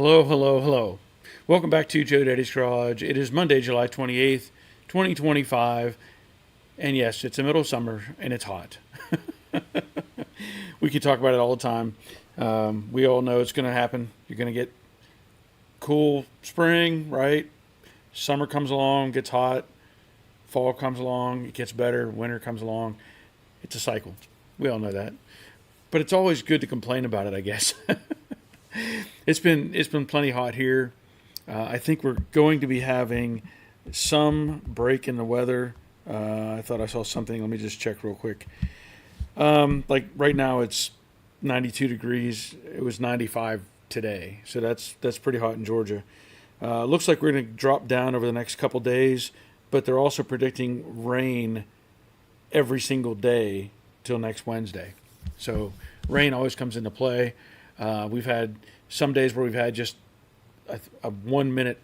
Hello, hello, hello. Welcome back to Joe Daddy's Garage. It is Monday, July 28th, 2025. And yes, it's the middle of summer and it's hot. We could talk about it all the time. We all know it's going to happen. You're going to get cool spring, right? Summer comes along, gets hot. Fall comes along, it gets better. Winter comes along. It's a cycle. We all know that. But it's always good to complain about it, I guess. It's been plenty hot here. I think we're going to be having some break in the weather. I thought I saw something. Let me just check real quick. Like right now, it's 92 degrees. It was 95 today, so that's pretty hot in Georgia. Looks like we're going to drop down over the next couple days, but they're also predicting rain every single day till next Wednesday. So rain always comes into play. We've had some days where we've had just a 1 minute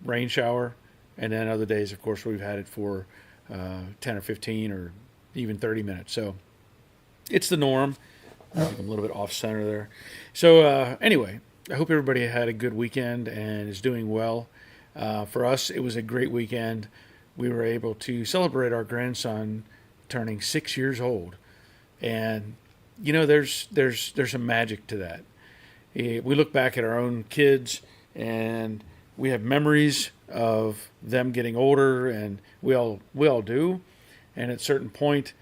rain shower, and then other days, of course, we've had it for 10 or 15 or even 30 minutes. So it's the norm. I think I'm a little bit off center there. So anyway, I hope everybody had a good weekend and is doing well. For us, it was a great weekend. We were able to celebrate our grandson turning 6 years old, and there's some magic to that. We look back at our own kids, and we have memories of them getting older, and we all do. And at a certain point,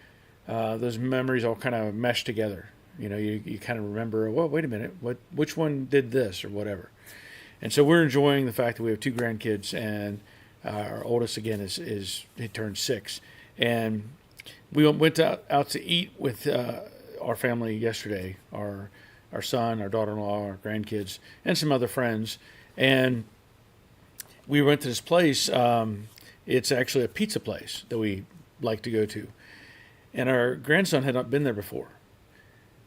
those memories all kind of mesh together. You kind of remember, well, wait a minute, which one did this or whatever. And so we're enjoying the fact that we have two grandkids, and our oldest again he turned 6, and we went out to eat with our family yesterday. Our son, our daughter-in-law, our grandkids, and some other friends. And we went to this place. It's actually a pizza place that we like to go to. And our grandson had not been there before.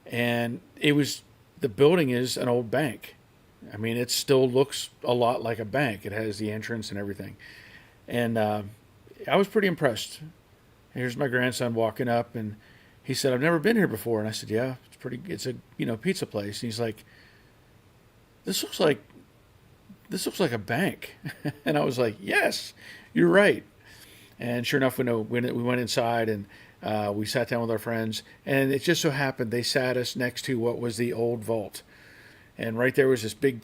And the building is an old bank. I mean, it still looks a lot like a bank. It has the entrance and everything. And I was pretty impressed. Here's my grandson walking up, and he said, "I've never been here before." And I said, "Yeah, it's a pizza place." And he's like, this looks like a bank." And I was like, "Yes, you're right." And sure enough, we went inside, and we sat down with our friends, and it just so happened they sat us next to what was the old vault. And right there was this big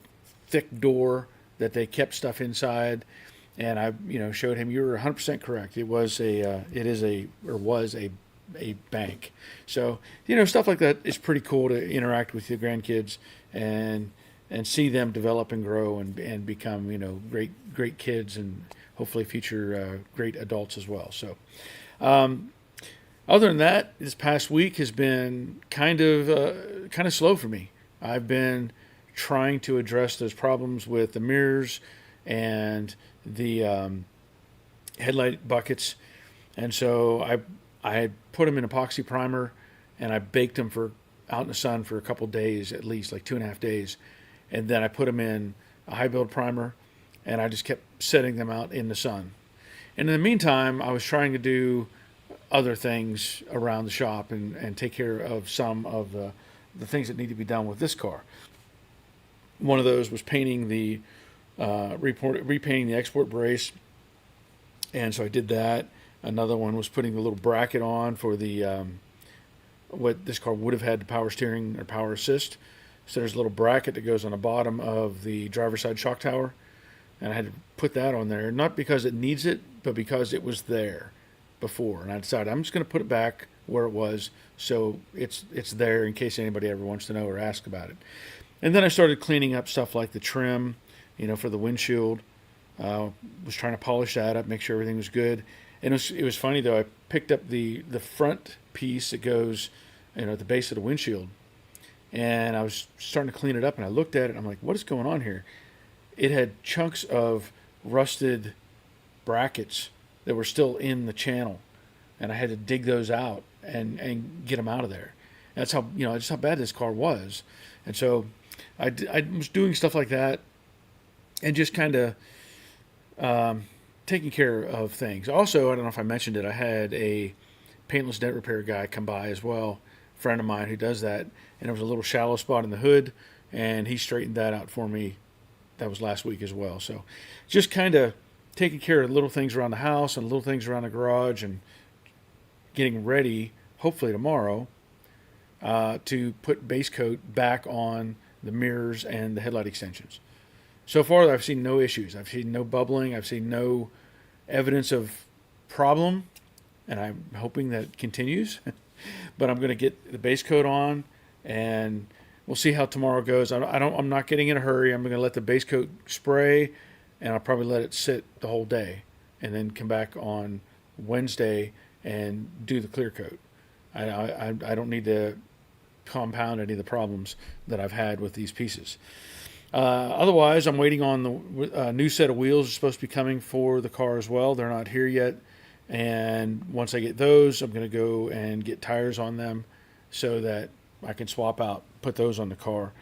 thick door that they kept stuff inside. And I showed him, "You were 100% correct. It was a bank." So stuff like that is pretty cool to interact with your grandkids and see them develop and grow and become great kids, and hopefully future great adults as well. So other than that, this past week has been kind of slow for me. I've been trying to address those problems with the mirrors and the headlight buckets, and so I put them in epoxy primer, and I baked them out in the sun for a couple days, at least like 2.5 days. And then I put them in a high build primer, and I just kept setting them out in the sun. And in the meantime, I was trying to do other things around the shop and take care of some of the things that need to be done with this car. One of those was painting repainting the export brace. And so I did that. Another one was putting the little bracket on for the what this car would have had, the power steering or power assist. So there's a little bracket that goes on the bottom of the driver's side shock tower, and I had to put that on there, not because it needs it, but because it was there before. And I decided I'm just going to put it back where it was, so it's there in case anybody ever wants to know or ask about it. And then I started cleaning up stuff like the trim, for the windshield. Was trying to polish that up, make sure everything was good. And it was funny though. I picked up the front piece that goes, at the base of the windshield, and I was starting to clean it up. And I looked at it, and I'm like, "What is going on here?" It had chunks of rusted brackets that were still in the channel, and I had to dig those out and get them out of there. And that's how just how bad this car was. And so I was doing stuff like that, and just kind of taking care of things. Also, I don't know if I mentioned it, I had a paintless dent repair guy come by as well, a friend of mine who does that, and there was a little shallow spot in the hood, and he straightened that out for me that was last week as well. So just kind of taking care of little things around the house and little things around the garage and getting ready, hopefully tomorrow, to put base coat back on the mirrors and the headlight extensions. So far, I've seen no issues. I've seen no bubbling. I've seen no evidence of problem, and I'm hoping that continues. But I'm going to get the base coat on, and we'll see how tomorrow goes. I'm not getting in a hurry. I'm going to let the base coat spray, and I'll probably let it sit the whole day, and then come back on Wednesday and do the clear coat. I don't need to compound any of the problems that I've had with these pieces. Otherwise, I'm waiting on the new set of wheels are supposed to be coming for the car as well. They're not here yet. And once I get those, I'm going to go and get tires on them so that I can put those on the car.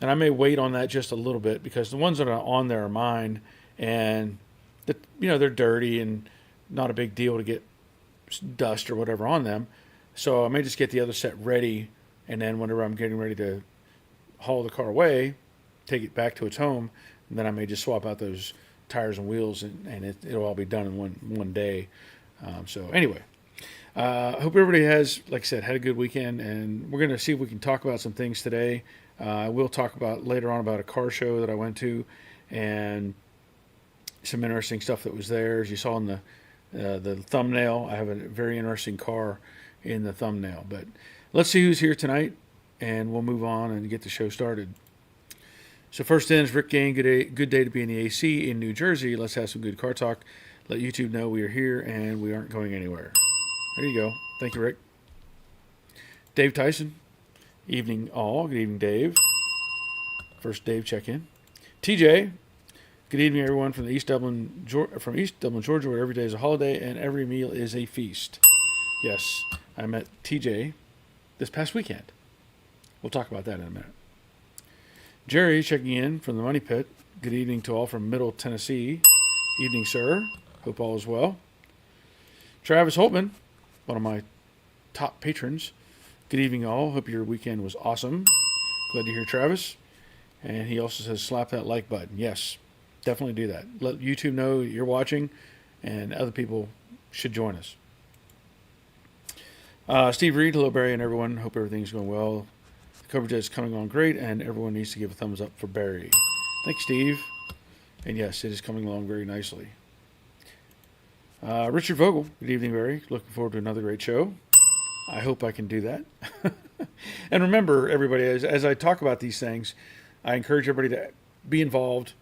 And I may wait on that just a little bit because the ones that are on there are mine. And, they're dirty and not a big deal to get dust or whatever on them. So I may just get the other set ready. And then whenever I'm getting ready to haul the car away, take it back to its home, and then I may just swap out those tires and wheels, and it'll all be done in one day. So anyway, I hope everybody has, like I said, had a good weekend, and we're going to see if we can talk about some things today. We'll talk about later on about a car show that I went to, and some interesting stuff that was there. As you saw in the thumbnail, I have a very interesting car in the thumbnail. But let's see who's here tonight, and we'll move on and get the show started. So first in is Rick Gain. Good day to be in the AC in New Jersey. Let's have some good car talk. Let YouTube know we are here and we aren't going anywhere. There you go. Thank you, Rick. Dave Tyson. Evening all. Good evening, Dave. First Dave check-in. TJ. Good evening, everyone from East Dublin, Georgia, where every day is a holiday and every meal is a feast. Yes, I met TJ this past weekend. We'll talk about that in a minute. Jerry checking in from the Money Pit. Good evening to all from Middle Tennessee. Evening, sir. Hope all is well. Travis Holtman, one of my top patrons. Good evening, all. Hope your weekend was awesome. Glad to hear Travis. And he also says, slap that like button. Yes, definitely do that. Let YouTube know you're watching, and other people should join us. Steve Reed, hello, Barry, and everyone. Hope everything's going well. The coverage is coming on great, and everyone needs to give a thumbs up for Barry. Thanks, Steve. And yes, it is coming along very nicely. Richard Vogel, good evening, Barry. Looking forward to another great show. I hope I can do that. And remember, everybody, as I talk about these things, I encourage everybody to be involved.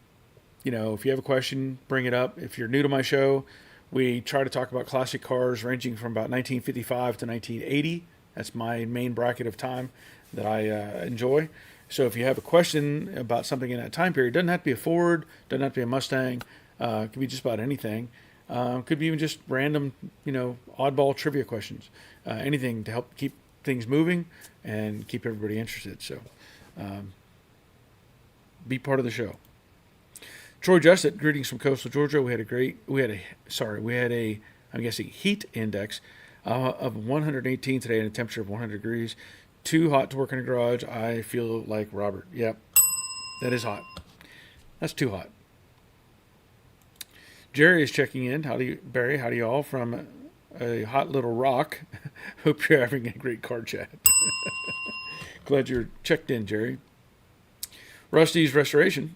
If you have a question, bring it up. If you're new to my show, we try to talk about classic cars ranging from about 1955 to 1980. That's my main bracket of time that I enjoy. So if you have a question about something in that time period, doesn't have to be a Ford, doesn't have to be a Mustang, could be just about anything. Could be even just random, oddball trivia questions. Anything to help keep things moving and keep everybody interested. So be part of the show. Troy Justit, greetings from coastal Georgia. We had a I'm guessing heat index of 118 today and a temperature of 100 degrees. Too hot to work in a garage. I feel like Robert. Yep, that is hot. That's too hot. Jerry is checking in. Howdy, Barry. Howdy, all from a hot little rock. Hope you're having a great car chat. Glad you're checked in, Jerry. Rusty's Restoration.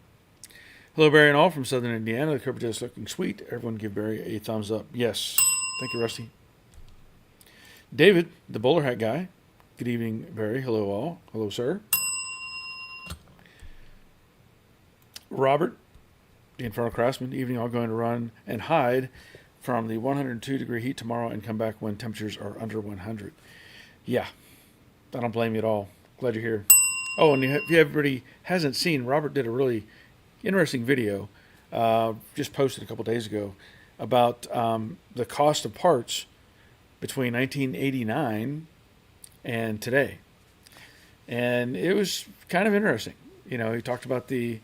Hello, Barry and all from Southern Indiana. The coverage is looking sweet. Everyone give Barry a thumbs up. Yes. Thank you, Rusty. David, the bowler hat guy. Good evening, Barry. Hello, all. Hello, sir. Robert, the Infernal Craftsman. Evening, all going to run and hide from the 102-degree heat tomorrow and come back when temperatures are under 100. Yeah, I don't blame you at all. Glad you're here. Oh, and if everybody hasn't seen, Robert did a really interesting video, just posted a couple days ago, about the cost of parts between 1989 and today. And it was kind of interesting. He talked about the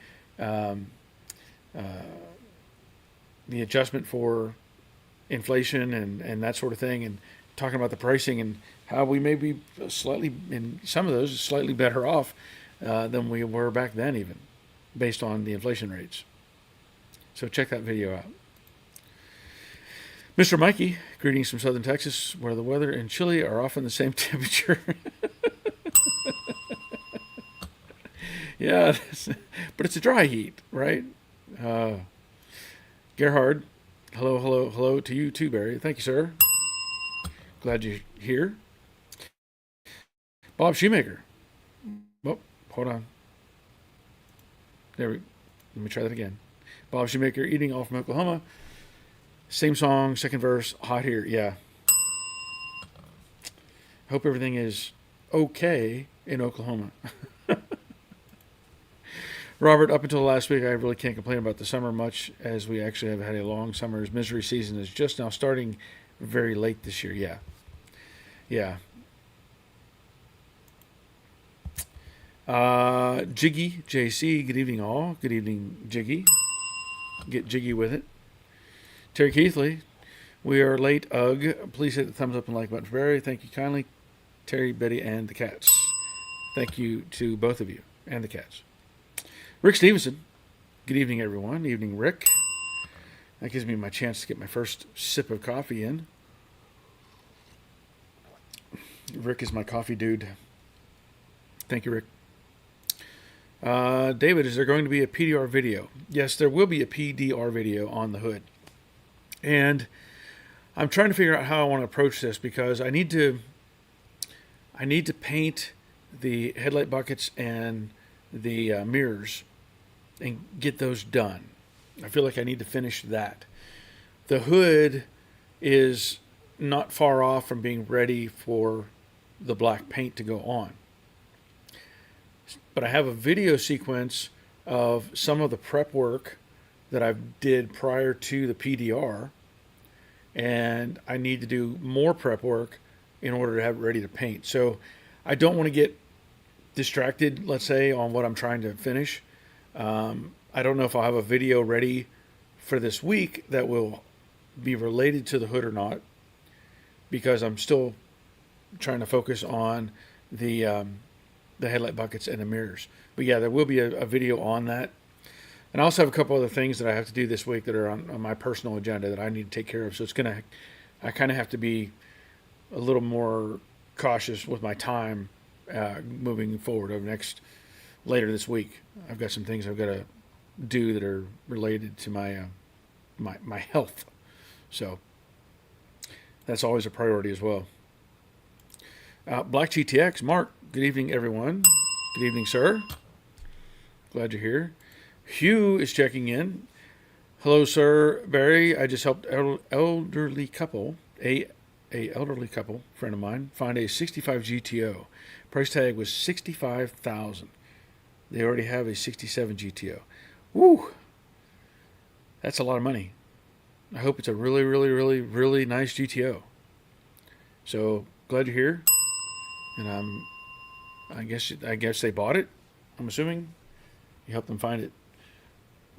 adjustment for inflation and that sort of thing, and talking about the pricing and how we may be slightly, in some of those, slightly better off than we were back then even. based on the inflation rates. So check that video out. Mr. Mikey, greetings from Southern Texas, where the weather and chilly are often the same temperature. Yeah, but it's a dry heat, right? Gerhard, hello to you too, Barry. Thank you, sir. Glad you're here. Bob Shoemaker. Oh, hold on. Let me try that again. Bob Shoemaker, eating all from Oklahoma. Same song, second verse, hot here. Yeah. Hope everything is okay in Oklahoma. Robert, up until last week, I really can't complain about the summer much, as we actually have had a long summer. Misery season is just now starting very late this year. Yeah. Yeah. Jiggy, JC, good evening all. Good evening, Jiggy. Get jiggy with it. Terry Keithley, we are late, ugh. Please hit the thumbs up and like button for Barry. Thank you kindly. Terry, Betty, and the cats. Thank you to both of you and the cats. Rick Stevenson, good evening, everyone. Evening, Rick. That gives me my chance to get my first sip of coffee in. Rick is my coffee dude. Thank you, Rick. David, is there going to be a PDR video? Yes, there will be a PDR video on the hood. And I'm trying to figure out how I want to approach this, because I need to paint the headlight buckets and the mirrors and get those done. I feel like I need to finish that. The hood is not far off from being ready for the black paint to go on. But I have a video sequence of some of the prep work that I did prior to the PDR, and I need to do more prep work in order to have it ready to paint. So I don't want to get distracted, let's say, on what I'm trying to finish. I don't know if I'll have a video ready for this week that will be related to the hood or not, because I'm still trying to focus on the headlight buckets and the mirrors. But yeah, there will be a video on that. And I also have a couple other things that I have to do this week that are on my personal agenda that I need to take care of. So I kind of have to be a little more cautious with my time moving forward later this week. I've got some things I've got to do that are related to my health. So that's always a priority as well. Black GTX, Mark, good evening, everyone. Good evening, sir. Glad you're here. Hugh is checking in. Hello, sir. Barry, I just helped elderly couple, a elderly couple, friend of mine, find a 65 GTO. Price tag was $65,000. They already have a 67 GTO. Woo! That's a lot of money. I hope it's a really, really, really, really nice GTO. So glad you're here. And I guess they bought it. I'm assuming you helped them find it,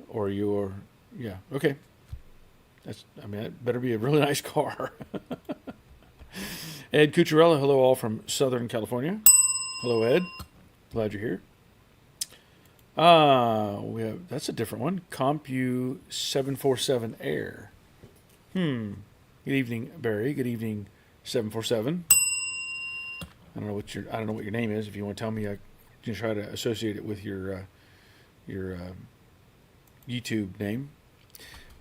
or yeah, okay. That better be a really nice car. Ed Cucciarella, hello all from Southern California. Hello, Ed. Glad you're here. That's a different one. CompuServe 747 Air. Good evening, Barry. Good evening, 747. I don't know what your name is. If you want to tell me, I can try to associate it with your YouTube name.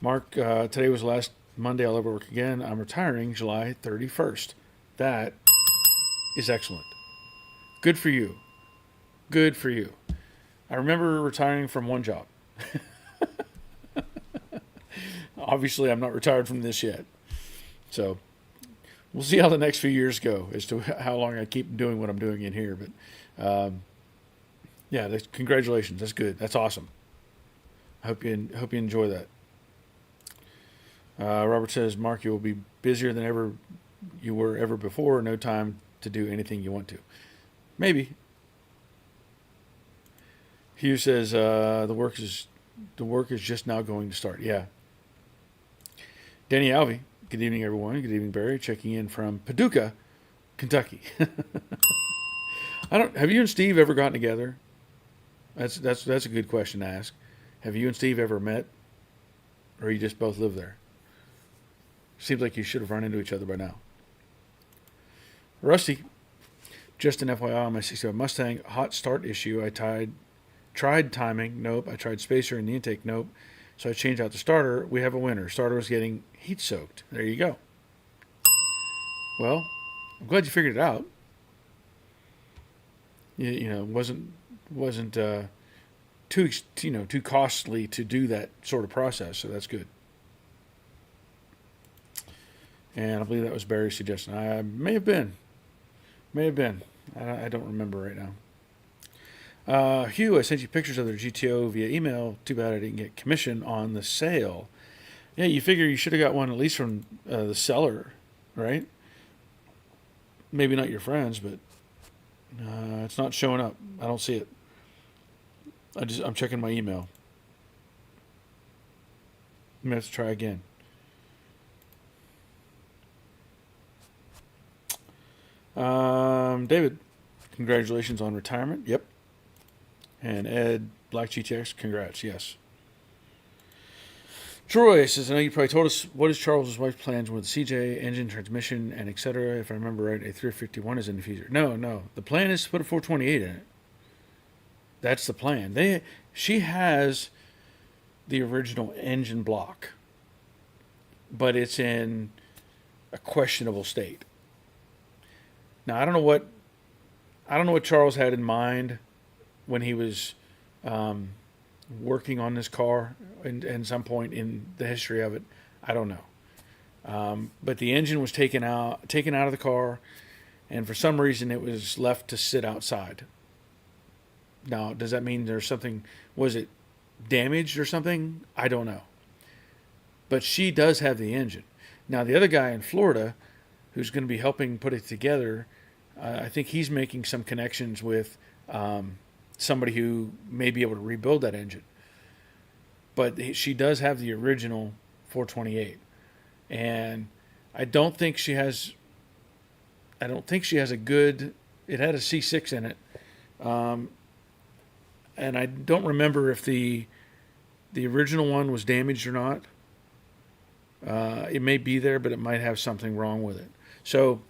Mark, today was the last Monday I'll ever work again. I'm retiring July 31st. That is excellent. Good for you. Good for you. I remember retiring from one job. Obviously, I'm not retired from this yet. So we'll see how the next few years go as to how long I keep doing what I'm doing in here. But yeah, congratulations. That's good. That's awesome. I hope you enjoy that. Robert says, Mark, you will be busier than ever you were ever before. No time to do anything you want to. Maybe. Hugh says the work is just now going to start. Yeah. Danny Alvey. Good evening, everyone. Good evening, Barry. Checking in from Paducah, Kentucky. Have you and Steve ever gotten together? That's a good question to ask. Have you and Steve ever met, or you just both live there? Seems like you should have run into each other by now. Rusty, just an FYI on my 65 Mustang hot start issue. I tried timing, nope. I tried spacer in the intake, nope. So I changed out the starter. We have a winner. Starter was getting heat soaked. There you go. Well, I'm glad you figured it out. You know, wasn't too costly to do that sort of process. So that's good. And I believe that was Barry's suggestion. I may have been. I don't remember right now. Hugh, I sent you pictures of their GTO via email. Too bad I didn't get commission on the sale. Yeah, you figure you should have got one at least from the seller, right? Maybe not your friends, but it's not showing up. I don't see it. I'm checking my email. I'm gonna have to try again. David, congratulations on retirement. Yep. And Ed, Black GTX, congrats. Yes. Troy says, I know you probably told us what is Charles's wife's plans with CJ, engine, transmission, and etc. If I remember right, a 351 is in the future. No. The plan is to put a 428 in it. That's the plan. She has the original engine block, but it's in a questionable state. Now I don't know what Charles had in mind when he was working on this car and some point in the history of it. I don't know. But the engine was taken out of the car, and for some reason it was left to sit outside. Now, does that mean there's something, was it damaged or something? I don't know. But she does have the engine. Now, the other guy in Florida who's going to be helping put it together, I think he's making some connections with somebody who may be able to rebuild that engine. But she does have the original 428. And I don't think she has a good, it had a C6 in it. And I don't remember if the original one was damaged or not. It may be there, but it might have something wrong with it. So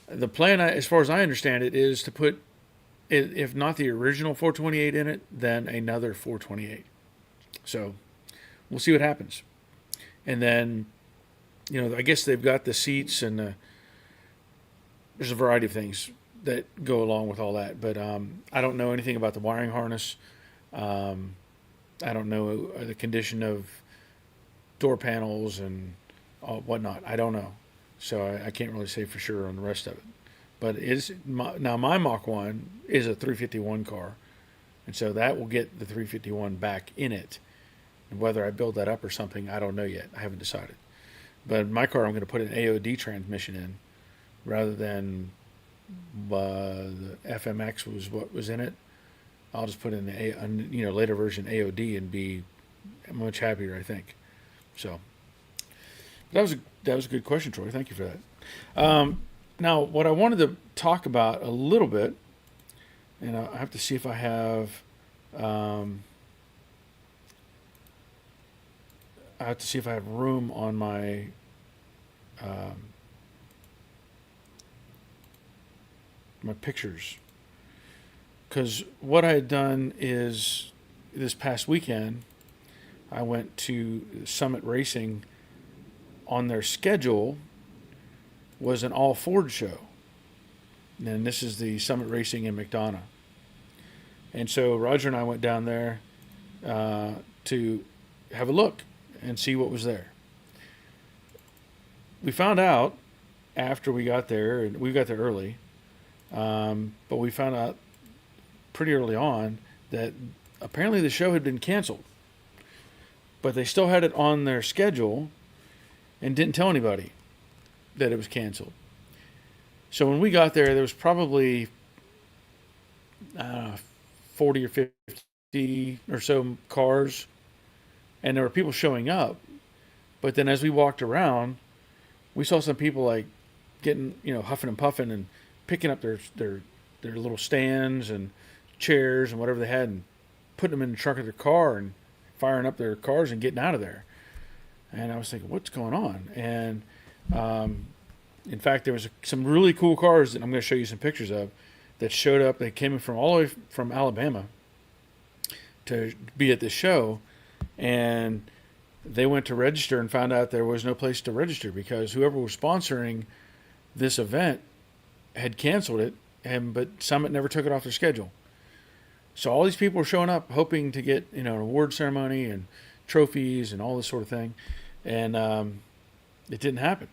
the plan, as far as I understand it, is to put, if not the original 428 in it, then another 428. So we'll see what happens. And then, I guess they've got the seats and there's a variety of things that go along with all that. But I don't know anything about the wiring harness. I don't know the condition of door panels and whatnot. I don't know. So I can't really say for sure on the rest of it. But now my Mach 1 is a 351 car. And so that will get the 351 back in it. And whether I build that up or something, I don't know yet. I haven't decided. But my car, I'm going to put an AOD transmission in rather than the FMX was what was in it. I'll just put in the later version AOD and be much happier, I think. So that was a good question, Troy. Thank you for that. Now, what I wanted to talk about a little bit, and I have to see if I have. I have to see if I have room on my. My pictures, because what I had done is this past weekend I went to Summit Racing. On their schedule was an all Ford show, and this is the Summit Racing in McDonough. And so Roger and I went down there to have a look and see what was there. We found out after we got there, and we got there early, but we found out pretty early on that apparently the show had been canceled, but they still had it on their schedule and didn't tell anybody that it was canceled. So when we got there was probably 40 or 50 or so cars, and there were people showing up. But then as we walked around, we saw some people like getting, huffing and puffing and picking up their little stands and chairs and whatever they had and putting them in the trunk of their car and firing up their cars and getting out of there. And I was thinking, what's going on? And in fact, there was some really cool cars that I'm going to show you some pictures of that showed up. They came in from all the way from Alabama to be at this show, and they went to register and found out there was no place to register because whoever was sponsoring this event had canceled it, but Summit never took it off their schedule. So all these people were showing up hoping to get, an award ceremony and trophies and all this sort of thing, and it didn't happen.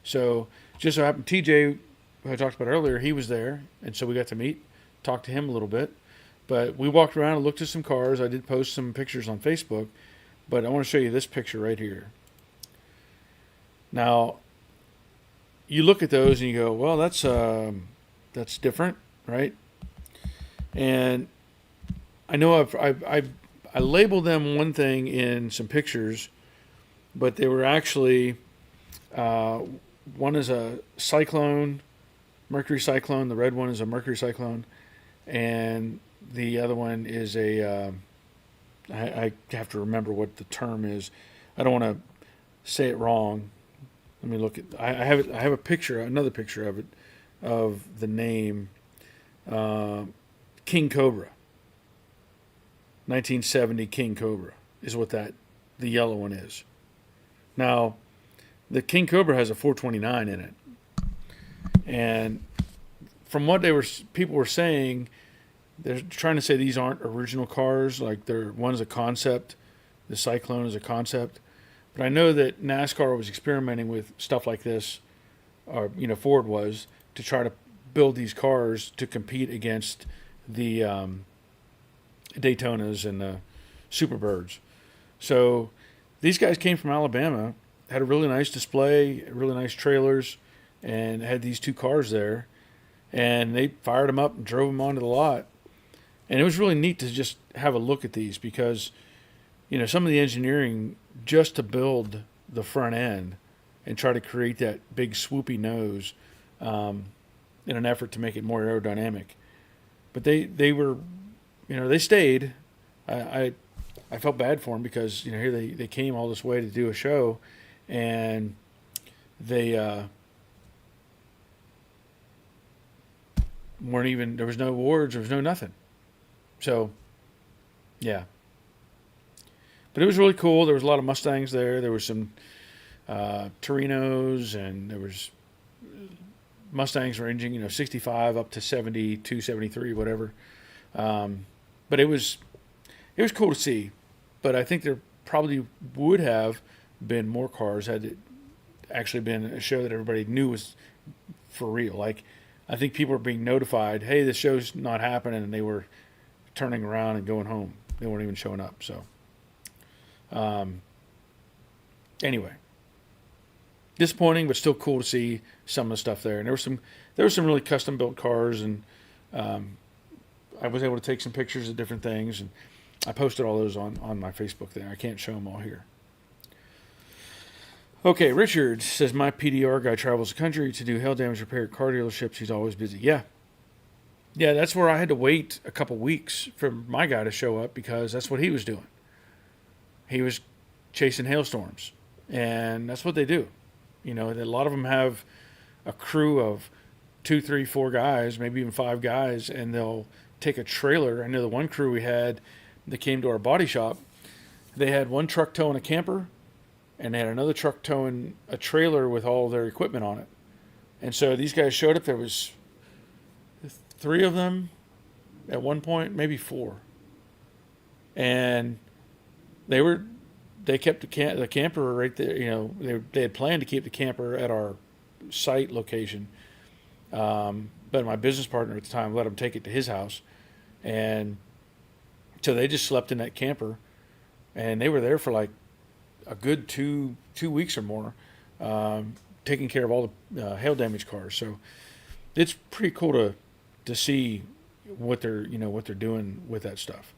So just so happened, TJ, who I talked about earlier, he was there, and so we got to meet, talk to him a little bit. But we walked around and looked at some cars. I did post some pictures on Facebook, but I want to show you this picture right here. Now, you look at those and you go, well, that's different, right? And I know I labeled them one thing in some pictures, but they were actually one is a cyclone, Mercury Cyclone. The red one is a Mercury Cyclone, and the other one is a I have to remember what the term is. I don't want to say it wrong. Let me look at. I have a picture, another picture of it, of the name King Cobra. 1970 King Cobra is what the yellow one is. Now, the King Cobra has a 429 in it, and from what people were saying, they're trying to say these aren't original cars. Like one's a concept, the Cyclone is a concept. But I know that NASCAR was experimenting with stuff like this, or Ford was, to try to build these cars to compete against the Daytonas and the Superbirds. So these guys came from Alabama, had a really nice display, really nice trailers, and had these two cars there. And they fired them up and drove them onto the lot. And it was really neat to just have a look at these because, some of the engineering just to build the front end and try to create that big swoopy nose in an effort to make it more aerodynamic. But they were, they stayed. I felt bad for them because, here they came all this way to do a show, and they weren't even, there was no awards, there was no nothing. So, yeah. But it was really cool. There was a lot of Mustangs there. There was some Torinos, and there was Mustangs ranging, 65 up to 72, 73, whatever. But it was cool to see. But I think there probably would have been more cars had it actually been a show that everybody knew was for real. Like, I think people were being notified, hey, this show's not happening, and they were turning around and going home. They weren't even showing up. So, anyway, disappointing, but still cool to see some of the stuff there. And there were some really custom built cars, and I was able to take some pictures of different things, and I posted all those on my Facebook there. I can't show them all here. Okay, Richard says, my PDR guy travels the country to do hail damage repair at car dealerships. He's always busy. Yeah, that's where I had to wait a couple weeks for my guy to show up because that's what he was doing. He was chasing hailstorms, and that's what they do. A lot of them have a crew of 2, 3, 4 guys, maybe even 5 guys, and they'll take a trailer. I know the one crew we had that came to our body shop, they had one truck towing a camper, and they had another truck towing a trailer with all their equipment on it. And so these guys showed up. There was 3 of them at one point, maybe 4. And they kept the camper right there. They had planned to keep the camper at our site location. But my business partner at the time let him take it to his house. And so they just slept in that camper, and they were there for like a good two weeks or more, taking care of all the hail damage cars. So it's pretty cool to see what they're doing with that stuff.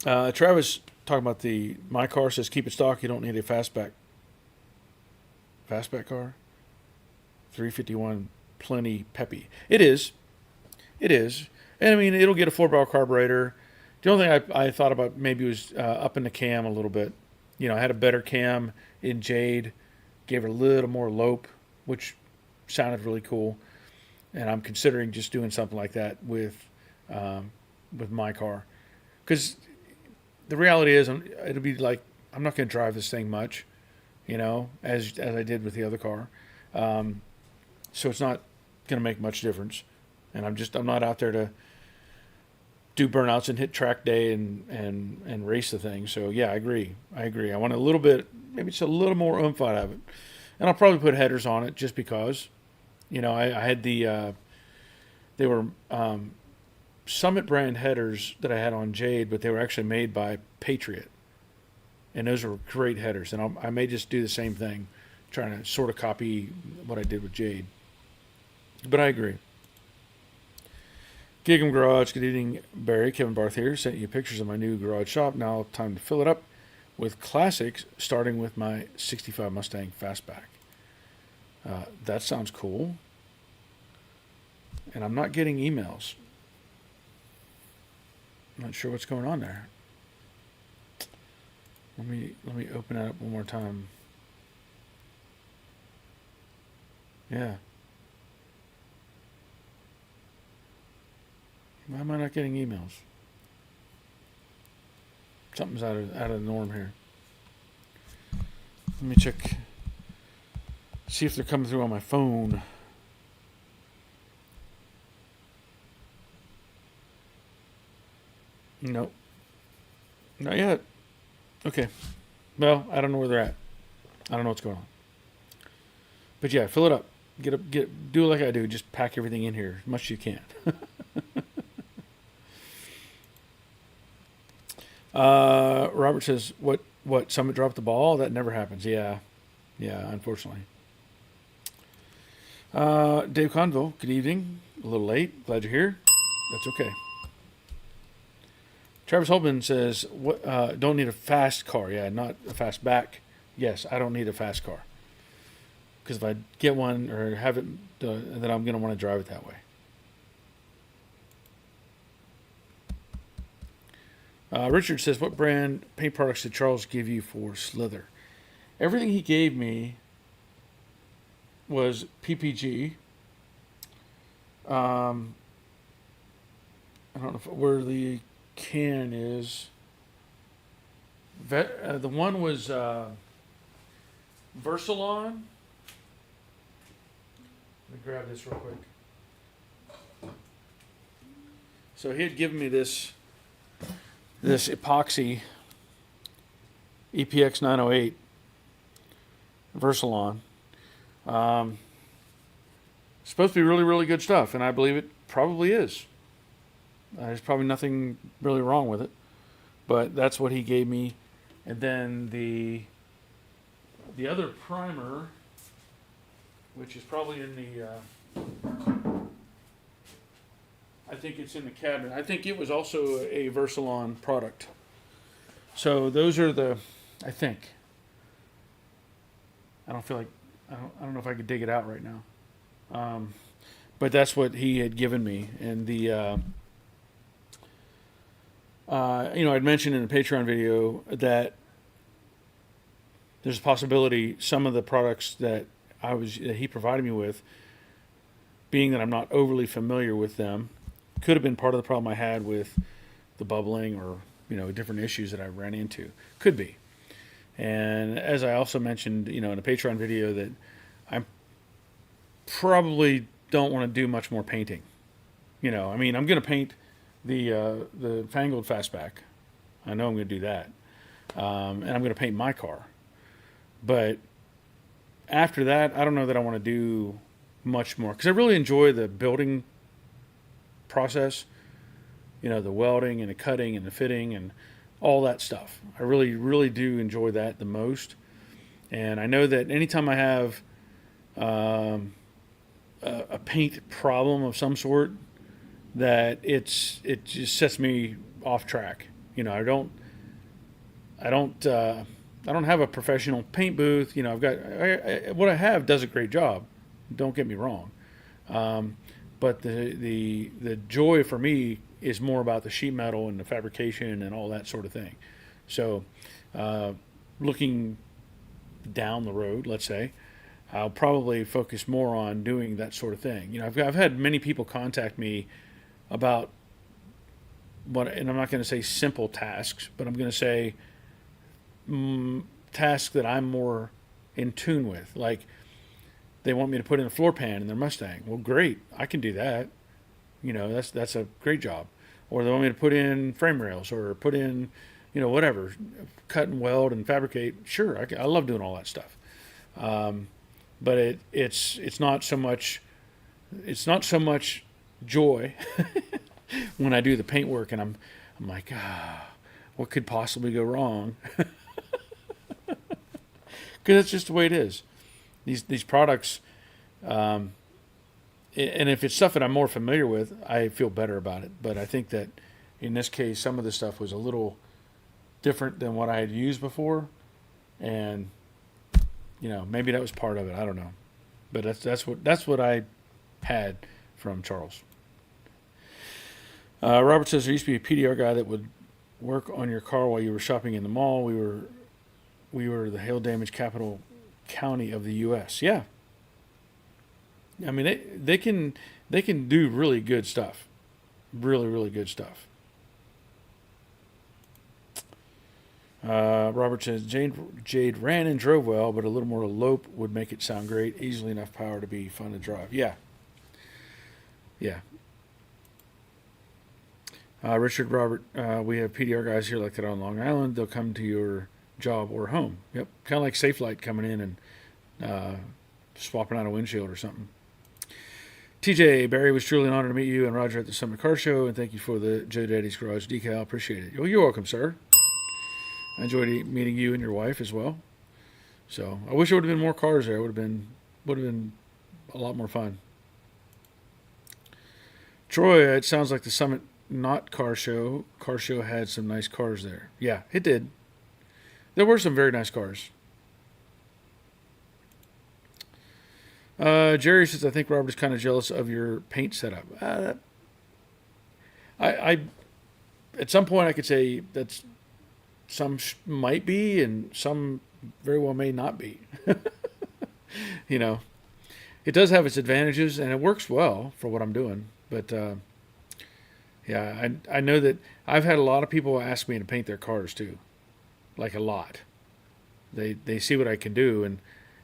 Travis talking about my car says keep it stock. You don't need a fastback car. 351 plenty peppy. It is. It is. And I mean, it'll get a 4-barrel carburetor. The only thing I thought about maybe was up in the cam a little bit. I had a better cam in Jade, gave it a little more lope, which sounded really cool. And I'm considering just doing something like that with my car. Because the reality is, it'll be like, I'm not going to drive this thing much, as I did with the other car. So it's not going to make much difference. And I'm not out there to do burnouts and hit track day and race the thing. So yeah, I agree. I want a little bit, maybe just a little more oomph out of it. And I'll probably put headers on it just because, I had they were Summit brand headers that I had on Jade, but they were actually made by Patriot. And those are great headers. And I may just do the same thing, trying to sort of copy what I did with Jade. But I agree. Gig'em Garage, good evening, Barry. Kevin Barth here. Sent you pictures of my new garage shop. Now time to fill it up with classics, starting with my 65 Mustang Fastback. That sounds cool. And I'm not getting emails. I'm not sure what's going on there. Let me open that up one more time. Yeah. Why am I not getting emails? Something's out of the norm here. Let me check. See if they're coming through on my phone. Nope. Not yet. Okay. Well, I don't know where they're at. I don't know what's going on. But yeah, fill it up. Do it like I do. Just pack everything in here as much as you can. Robert says, what, Summit dropped the ball? That never happens. Yeah, unfortunately. Dave Conville, good evening. A little late. Glad you're here. That's okay. Travis Holman says, don't need a fast car. Yeah, not a fast back. Yes, I don't need a fast car. Because if I get one or have it, then I'm going to want to drive it that way. Richard says, what brand paint products did Charles give you for Slither? Everything he gave me was PPG. I don't know where the can is. The one was Versalon. Let me grab this real quick. So he had given me this epoxy EPX 908 Versalon. Supposed to be really, really good stuff, and I believe it probably is. There's probably nothing really wrong with it, but that's what he gave me. And then the other primer, which is probably in the, I think it's in the cabinet. I think it was also a Versalon product. So those are I think. I don't know if I could dig it out right now. But that's what he had given me. And I'd mentioned in the Patreon video that there's a possibility some of the products that he provided me with, being that I'm not overly familiar with them, could have been part of the problem I had with the bubbling or, different issues that I ran into. Could be. And as I also mentioned, in a Patreon video, that I probably don't want to do much more painting. I'm going to paint the Fangold Fastback. I know I'm going to do that. And I'm going to paint my car. But after that, I don't know that I want to do much more. Because I really enjoy the building process. The welding and the cutting and the fitting and all that stuff. I really, really do enjoy that the most. And I know that anytime I have a paint problem of some sort, that it just sets me off track. I don't have a professional paint booth. I've got what I have does a great job. Don't get me wrong, but the joy for me is more about the sheet metal and the fabrication and all that sort of thing. So, looking down the road, let's say, I'll probably focus more on doing that sort of thing. You know, I've had many people contact me about what, and I'm not going to say simple tasks, but I'm going to say tasks that I'm more in tune with. Like, they want me to put in a floor pan in their Mustang. Well, great, I can do that. You know, that's a great job. Or they want me to put in frame rails or put in, you know, whatever, cut and weld and fabricate. Sure, I love doing all that stuff. But it's not so much joy when I do the paint work, and I'm like, what could possibly go wrong? Because that's just the way it is. These products, and if it's stuff that I'm more familiar with, I feel better about it. But I think that in this case, some of the stuff was a little different than what I had used before, and you know, maybe that was part of it. I don't know, but that's what I had from Charles. Robert says there used to be a PDR guy that would work on your car while you were shopping in the mall. We were the hail damage capital county of the U.S. Yeah, I mean they can do really good stuff, really good stuff. Robert says Jade ran and drove well, but a little more lope would make it sound great. Easily enough power to be fun to drive. Yeah. Richard, Robert, we have PDR guys here like that on Long Island. They'll come to your job or home. Yep, kind of like Safelite coming in and swapping out a windshield or something. TJ, Barry, was truly an honor to meet you and Roger at the Summit Car Show, and thank you for the Joe Daddy's Garage decal. Appreciate it. Well, you're welcome, sir. I enjoyed meeting you and your wife as well. So I wish there would have been more cars there. Would have been a lot more fun. Troy, it sounds like the Summit not car show. Car show had some nice cars there. Yeah, it did. There were some very nice cars. Jerry says, I think Robert is kind of jealous of your paint setup. I at some point I could say that's some might be and some very well may not be. You know, it does have its advantages and it works well for what I'm doing. But yeah, I know that I've had a lot of people ask me to paint their cars too, like a lot. They see what I can do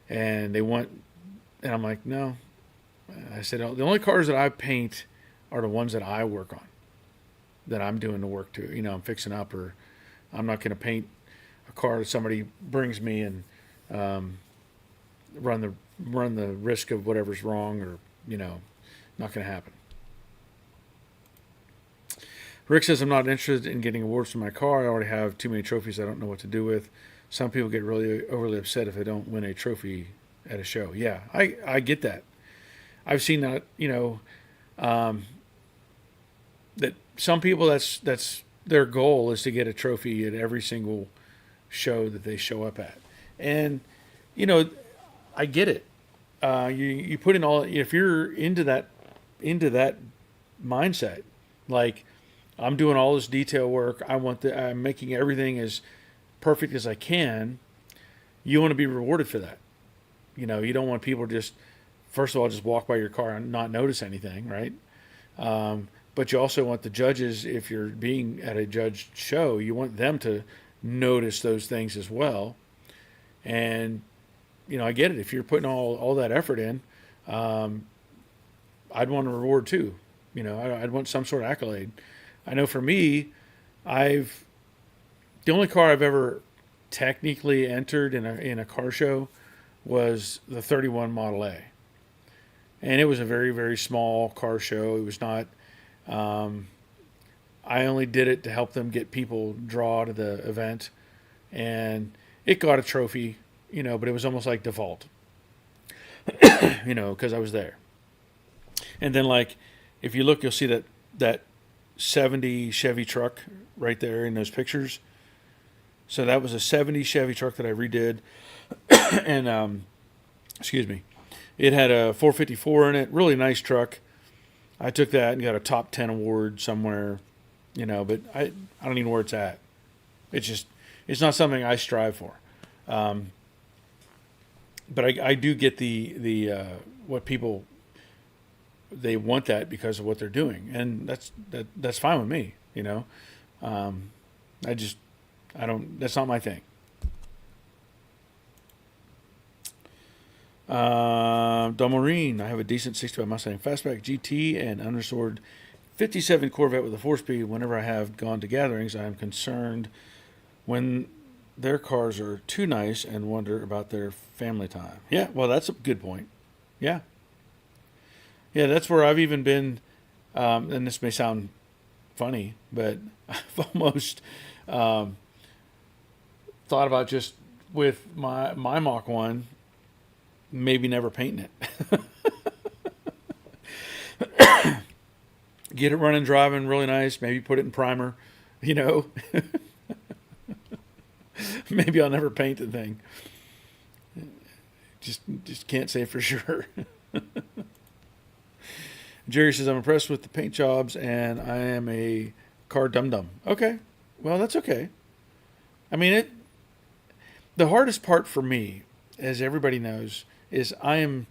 and they want, and I'm like, no. I said the only cars that I paint are the ones that I work on, that I'm doing the work to. You know, I'm fixing up, or I'm not going to paint a car that somebody brings me and run the risk of whatever's wrong, or you know, not going to happen. Rick says, I'm not interested in getting awards for my car. I already have too many trophies I don't know what to do with. Some people get really overly upset if they don't win a trophy at a show. Yeah, I get that. I've seen that, you know, that some people, that's their goal is to get a trophy at every single show that they show up at. And, you know, I get it. You put in all, if you're into that mindset, like, I'm doing all this detail work, I'm making everything as perfect as I can, you want to be rewarded for that. You know, you don't want people to just, first of all, just walk by your car and not notice anything, right? But you also want the judges, if you're being at a judged show, you want them to notice those things as well. And, you know, I get it. If you're putting all that effort in, I'd want a reward too. You know, I'd want some sort of accolade. I know for me, the only car I've ever technically entered in a car show was the 31 Model A. And it was a very, very small car show. It was not, I only did it to help them get people draw to the event. And it got a trophy, you know, but it was almost like default, you know, because I was there. And then, like, if you look, you'll see that 70 Chevy truck right there in those pictures. So that was a 70 Chevy truck that I redid. And, excuse me, it had a 454 in it, really nice truck. I took that and got a top 10 award somewhere, but I don't even know where it's at. It's not something I strive for. But I do get the what people, they want that because of what they're doing, and that's fine with me. I don't. That's not my thing. Don Maureen, I have a decent 65 Mustang Fastback GT and understored 57 Corvette with a 4-speed. Whenever I have gone to gatherings, I am concerned when their cars are too nice and wonder about their family time. Yeah, well, that's a good point. Yeah. Yeah, that's where I've even been, and this may sound funny, but I've almost thought about just with my Mach 1, maybe never painting it. Get it running, driving really nice, maybe put it in primer, Maybe I'll never paint the thing. Just can't say for sure. Jerry says, I'm impressed with the paint jobs and I am a car dum-dum. Okay. Well, that's okay. I mean, the hardest part for me, as everybody knows, is I'm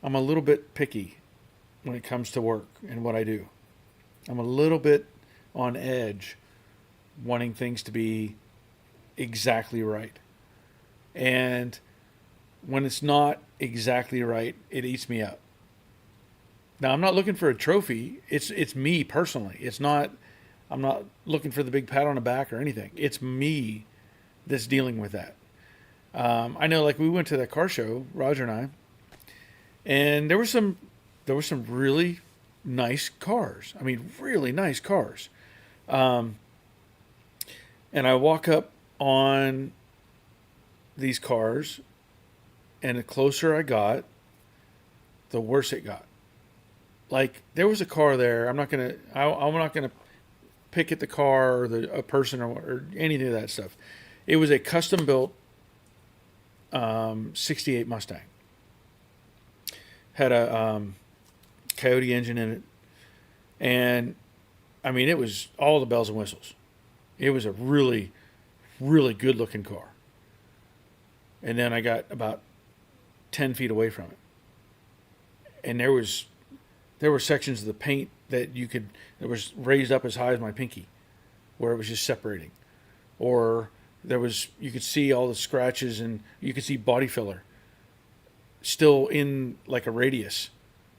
a little bit picky when it comes to work and what I do. I'm a little bit on edge, wanting things to be exactly right. And when it's not exactly right, it eats me up. Now, I'm not looking for a trophy. It's me personally. I'm not looking for the big pat on the back or anything. It's me that's dealing with that. I know, like, we went to that car show, Roger and I, and there were some really nice cars. I mean, really nice cars. And I walk up on these cars, and the closer I got, the worse it got. Like, there was a car there. I'm not gonna pick at the car or a person or anything of that stuff. It was a custom built 68 Mustang. Had a Coyote engine in it, and I mean, it was all the bells and whistles. It was a really, really good looking car. And then I got about 10 feet away from it, and there were sections of the paint that was raised up as high as my pinky, where it was just separating, or you could see all the scratches, and you could see body filler still in like a radius,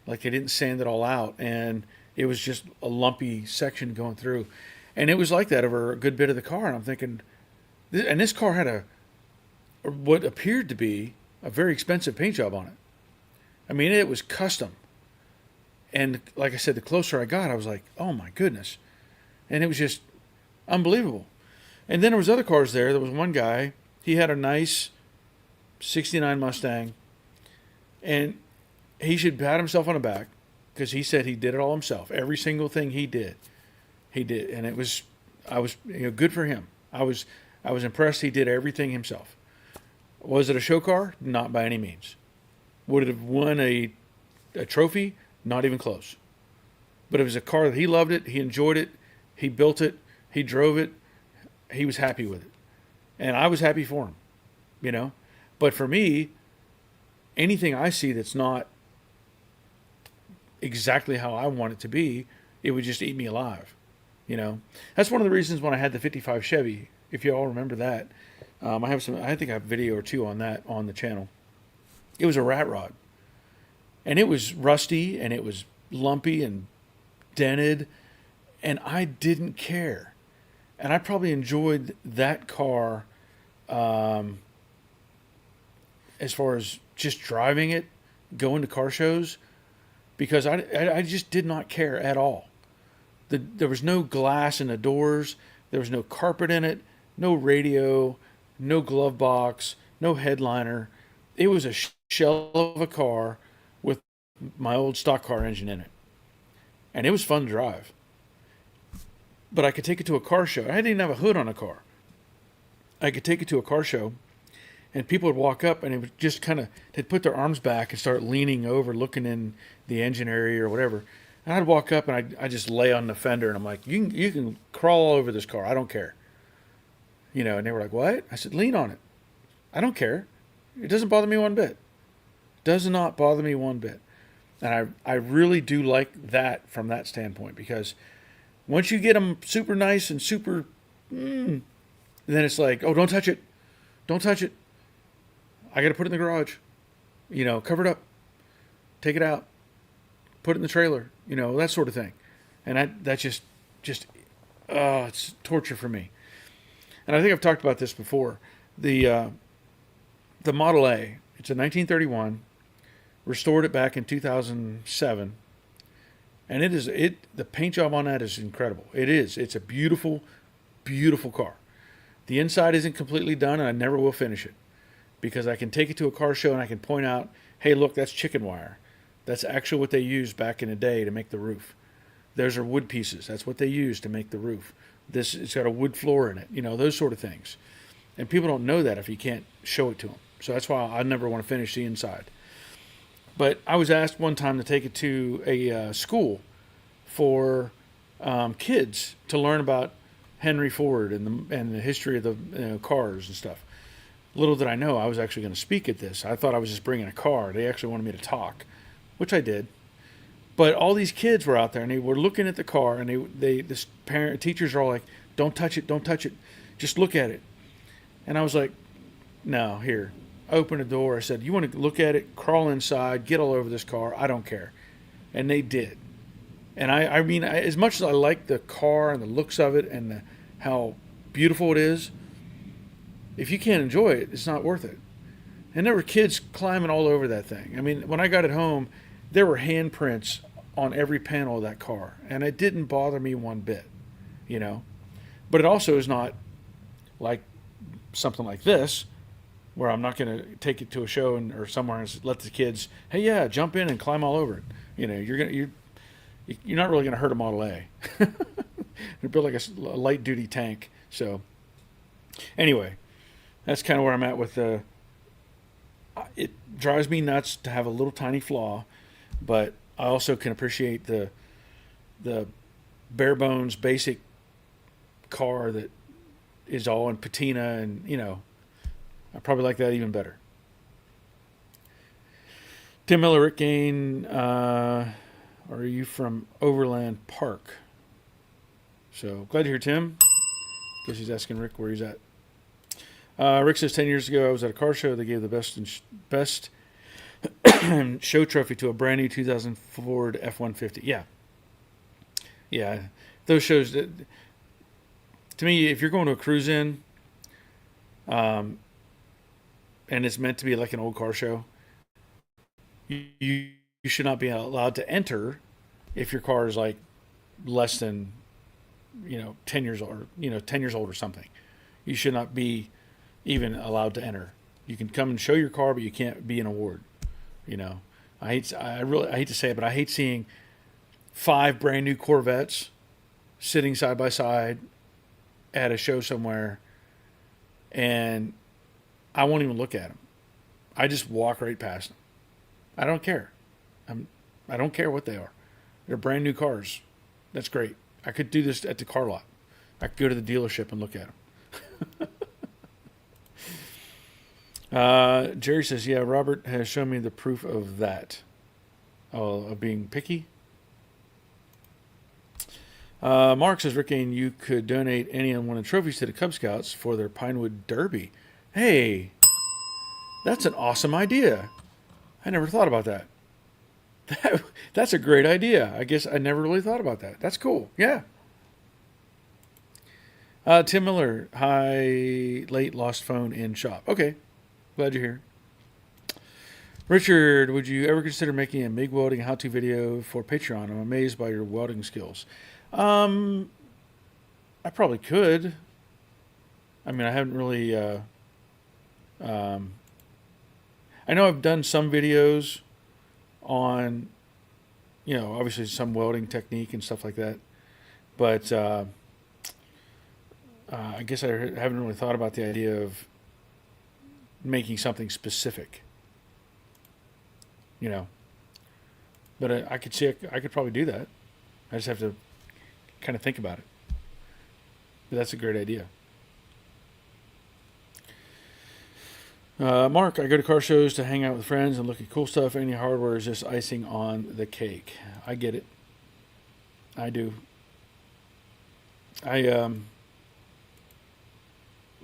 like they didn't sand it all out, and it was just a lumpy section going through, and it was like that over a good bit of the car. And I'm thinking, and this car had what appeared to be a very expensive paint job on it. I mean, it was custom. And like I said, the closer I got, I was like, oh my goodness. And it was just unbelievable. And then there was other cars there. There was one guy, he had a nice 69 Mustang, and he should pat himself on the back because he said he did it all himself. Every single thing he did. And I was good for him. I was impressed he did everything himself. Was it a show car? Not by any means. Would it have won a trophy? Not even close. But it was a car that he loved it, he enjoyed it, he built it, he drove it, he was happy with it. And I was happy for him, But for me, anything I see that's not exactly how I want it to be, it would just eat me alive, That's one of the reasons when I had the 55 Chevy, if you all remember that, I think I have a video or two on that on the channel. It was a rat rod. And it was rusty, and it was lumpy and dented, and I didn't care. And I probably enjoyed that car as far as just driving it, going to car shows, because I just did not care at all. There was no glass in the doors. There was no carpet in it, no radio, no glove box, no headliner. It was a shell of a car with my old stock car engine in it. And it was fun to drive. But I could take it to a car show. I didn't even have a hood on a car. I could take it to a car show, and people would walk up, and it would just they'd put their arms back and start leaning over, looking in the engine area or whatever. And I'd walk up and I just lay on the fender and I'm like, you can crawl all over this car. I don't care. You know, and they were like, what? I said, lean on it. I don't care. It doesn't bother me one bit. Does not bother me one bit. And I really do like that from that standpoint, because once you get them super nice and super, then it's like, oh, don't touch it. Don't touch it. I got to put it in the garage. You know, cover it up. Take it out. Put it in the trailer. You know, that sort of thing. And that's just, it's torture for me. And I think I've talked about this before. The Model A, it's a 1931. Restored it back in 2007, and the paint job on that is incredible. It's a beautiful, beautiful car. The inside isn't completely done, and I never will finish it, because I can take it to a car show and I can point out, hey, look, that's chicken wire. That's actually what they used back in the day to make the roof. Those are wood pieces. That's what they used to make the roof. It's got a wood floor in it. You know, those sort of things. And people don't know that if you can't show it to them. So that's why I never want to finish the inside. But I was asked one time to take it to a school for kids to learn about Henry Ford and the history of the cars and stuff. Little did I know I was actually going to speak at this. I thought I was just bringing a car. They actually wanted me to talk, which I did. But all these kids were out there and they were looking at the car, and teachers are all like, "Don't touch it, don't touch it, just look at it." And I was like, "No, here." I opened the door. I said, you want to look at it, crawl inside, get all over this car. I don't care. And they did. And I mean, as much as I like the car and the looks of it and how beautiful it is, if you can't enjoy it, it's not worth it. And there were kids climbing all over that thing. I mean, when I got it home, there were handprints on every panel of that car. And it didn't bother me one bit, you know. But it also is not like something like this, where I'm not going to take it to a show or somewhere and let the kids, hey, yeah, jump in and climb all over it. You know, you're not really going to hurt a Model A. They're built like a light duty tank. So anyway, that's kind of where I'm at with it drives me nuts to have a little tiny flaw, but I also can appreciate the bare bones basic car that is all in patina, and you know, I probably like that even better. Tim Miller, Rick Gain, are you from Overland Park? So glad to hear Tim. Guess he's asking Rick where he's at. Rick says 10 years ago I was at a car show. They gave the best show trophy to a brand new 2000 Ford F-150. Yeah. Those shows, to me, if you're going to a cruise-in, and it's meant to be like an old car show, you should not be allowed to enter if your car is like less than 10 years old, or 10 years old or something. You should not be even allowed to enter. You can come and show your car, but you can't be an award. I hate to say it, but I hate seeing 5 brand new Corvettes sitting side by side at a show somewhere, and I won't even look at them. I just walk right past them. I don't care. I don't care what they are. They're brand new cars. That's great. I could do this at the car lot. I could go to the dealership and look at them. Jerry says, yeah, Robert has shown me the proof of that. Oh, of being picky. Mark says, Rick, and you could donate any unwanted trophies to the Cub Scouts for their Pinewood Derby. Hey, that's an awesome idea. I never thought about that. That's a great idea. I guess I never really thought about that. That's cool. Yeah. Tim Miller, hi, late, lost phone in shop. Okay. Glad you're here. Richard, would you ever consider making a MIG welding how-to video for Patreon? I'm amazed by your welding skills. I probably could. I mean, I haven't really... I know I've done some videos on, obviously some welding technique and stuff like that. But I guess I haven't really thought about the idea of making something specific. But I could see I could probably do that. I just have to kind of think about it. But that's a great idea. Mark, I go to car shows to hang out with friends and look at cool stuff. Any hardware is just icing on the cake. I get it. I do. I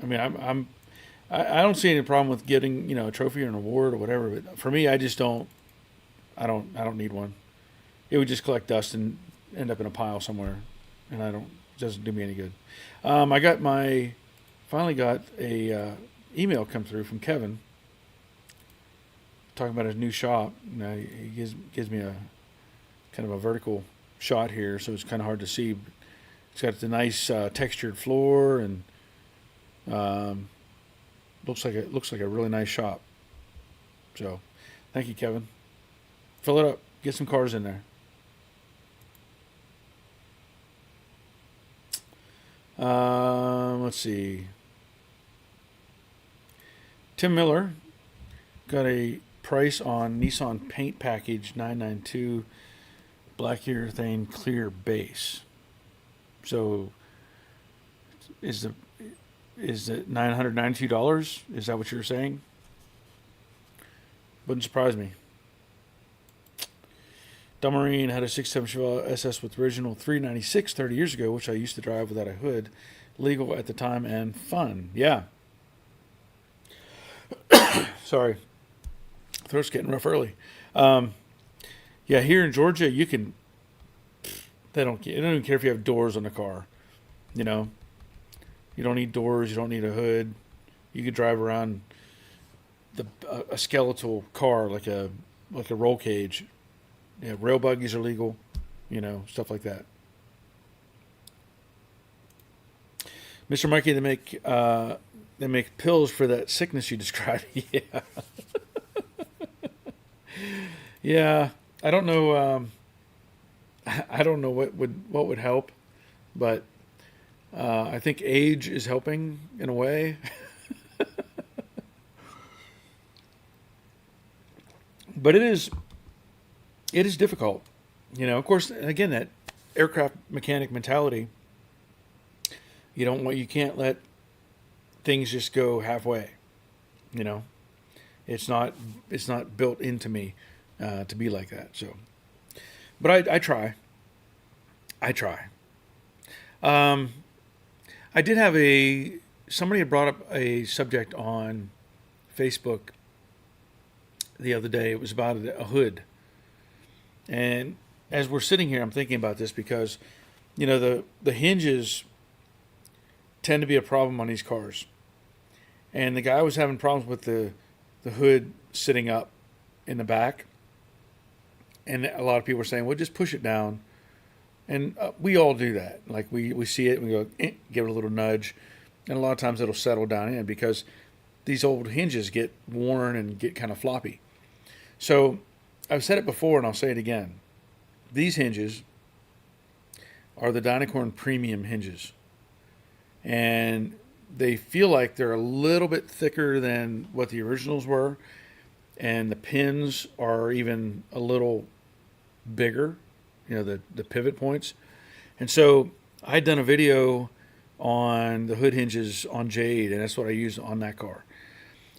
mean, I don't see any problem with getting a trophy or an award or whatever. But for me, I just don't. I don't need one. It would just collect dust and end up in a pile somewhere, and it doesn't do me any good. Finally got a email come through from Kevin talking about his new shop. He gives me a kind of a vertical shot here, so it's kind of hard to see. It's got the nice textured floor, and looks like a really nice shop. So, thank you, Kevin. Fill it up. Get some cars in there. Let's see. Tim Miller got a price on Nissan paint package 992 black urethane clear base. So is it $992? Is that what you're saying? Wouldn't surprise me. Marine had a 6.7 Chevrolet SS with original 396 30 years ago, which I used to drive without a hood. Legal at the time and fun. Yeah. Sorry. Throat's getting rough early. Yeah, here in Georgia, you can. They don't even care if you have doors on the car. You know, you don't need doors. You don't need a hood. You could drive around a skeletal car like a roll cage. Yeah, rail buggies are legal. Stuff like that. Mr. Mikey, they make pills for that sickness you described. Yeah. Yeah. I don't know. I don't know what would help, but I think age is helping in a way. But it is difficult. Of course, again, that aircraft mechanic mentality. You can't let things just go halfway. It's not built into me to be like that. So, but I try. I did have somebody had brought up a subject on Facebook the other day. It was about a hood. And as we're sitting here, I'm thinking about this because, the hinges tend to be a problem on these cars. And the guy was having problems with the hood sitting up in the back. And a lot of people were saying, well, just push it down. And we all do that. Like we see it and we go, give it a little nudge. And a lot of times it'll settle down in because these old hinges get worn and get kind of floppy. So I've said it before and I'll say it again. These hinges are the Dynacorn premium hinges. And they feel like they're a little bit thicker than what the originals were. And the pins are even a little bigger, the pivot points. And so I'd done a video on the hood hinges on Jade, and that's what I used on that car.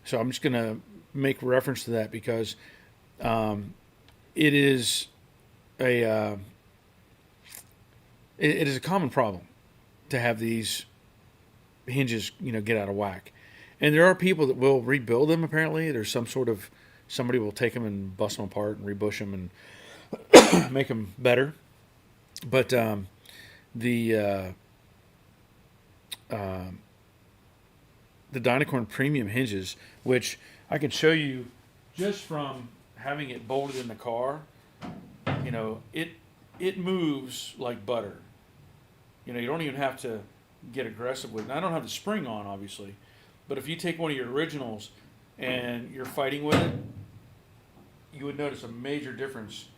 So I'm just going to make reference to that because it is a common problem to have these hinges, get out of whack. And there are people that will rebuild them. Apparently, there's somebody will take them and bust them apart and rebush them and make them better. But the Dynacorn premium hinges, which I can show you just from having it bolted in the car, it moves like butter. You don't even have to get aggressive with it. I don't have the spring on, obviously, but if you take one of your originals and you're fighting with it, you would notice a major difference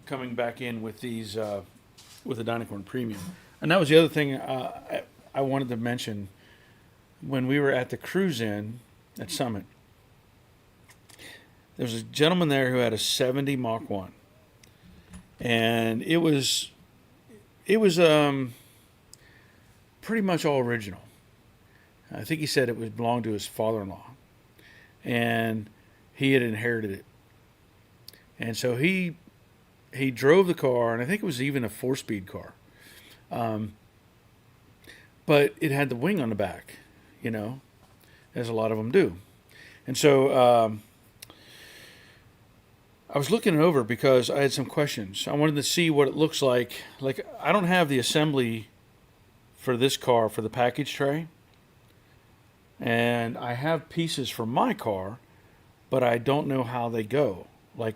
coming back in with these with the Dynacorn Premium. And that was the other thing I wanted to mention when we were at the cruise-in at Summit. There was a gentleman there who had a 70 Mach 1. and it was pretty much all original. I think he said it was belonged to his father-in-law, and he had inherited it. And so he drove the car, and I think it was even a 4-speed car. Um, but it had the wing on the back, you know, as a lot of them do. And so I was looking it over because I had some questions. I wanted to see what it looks like. Like, I don't have the assembly for this car for the package tray, and I have pieces for my car, but I don't know how they go. Like,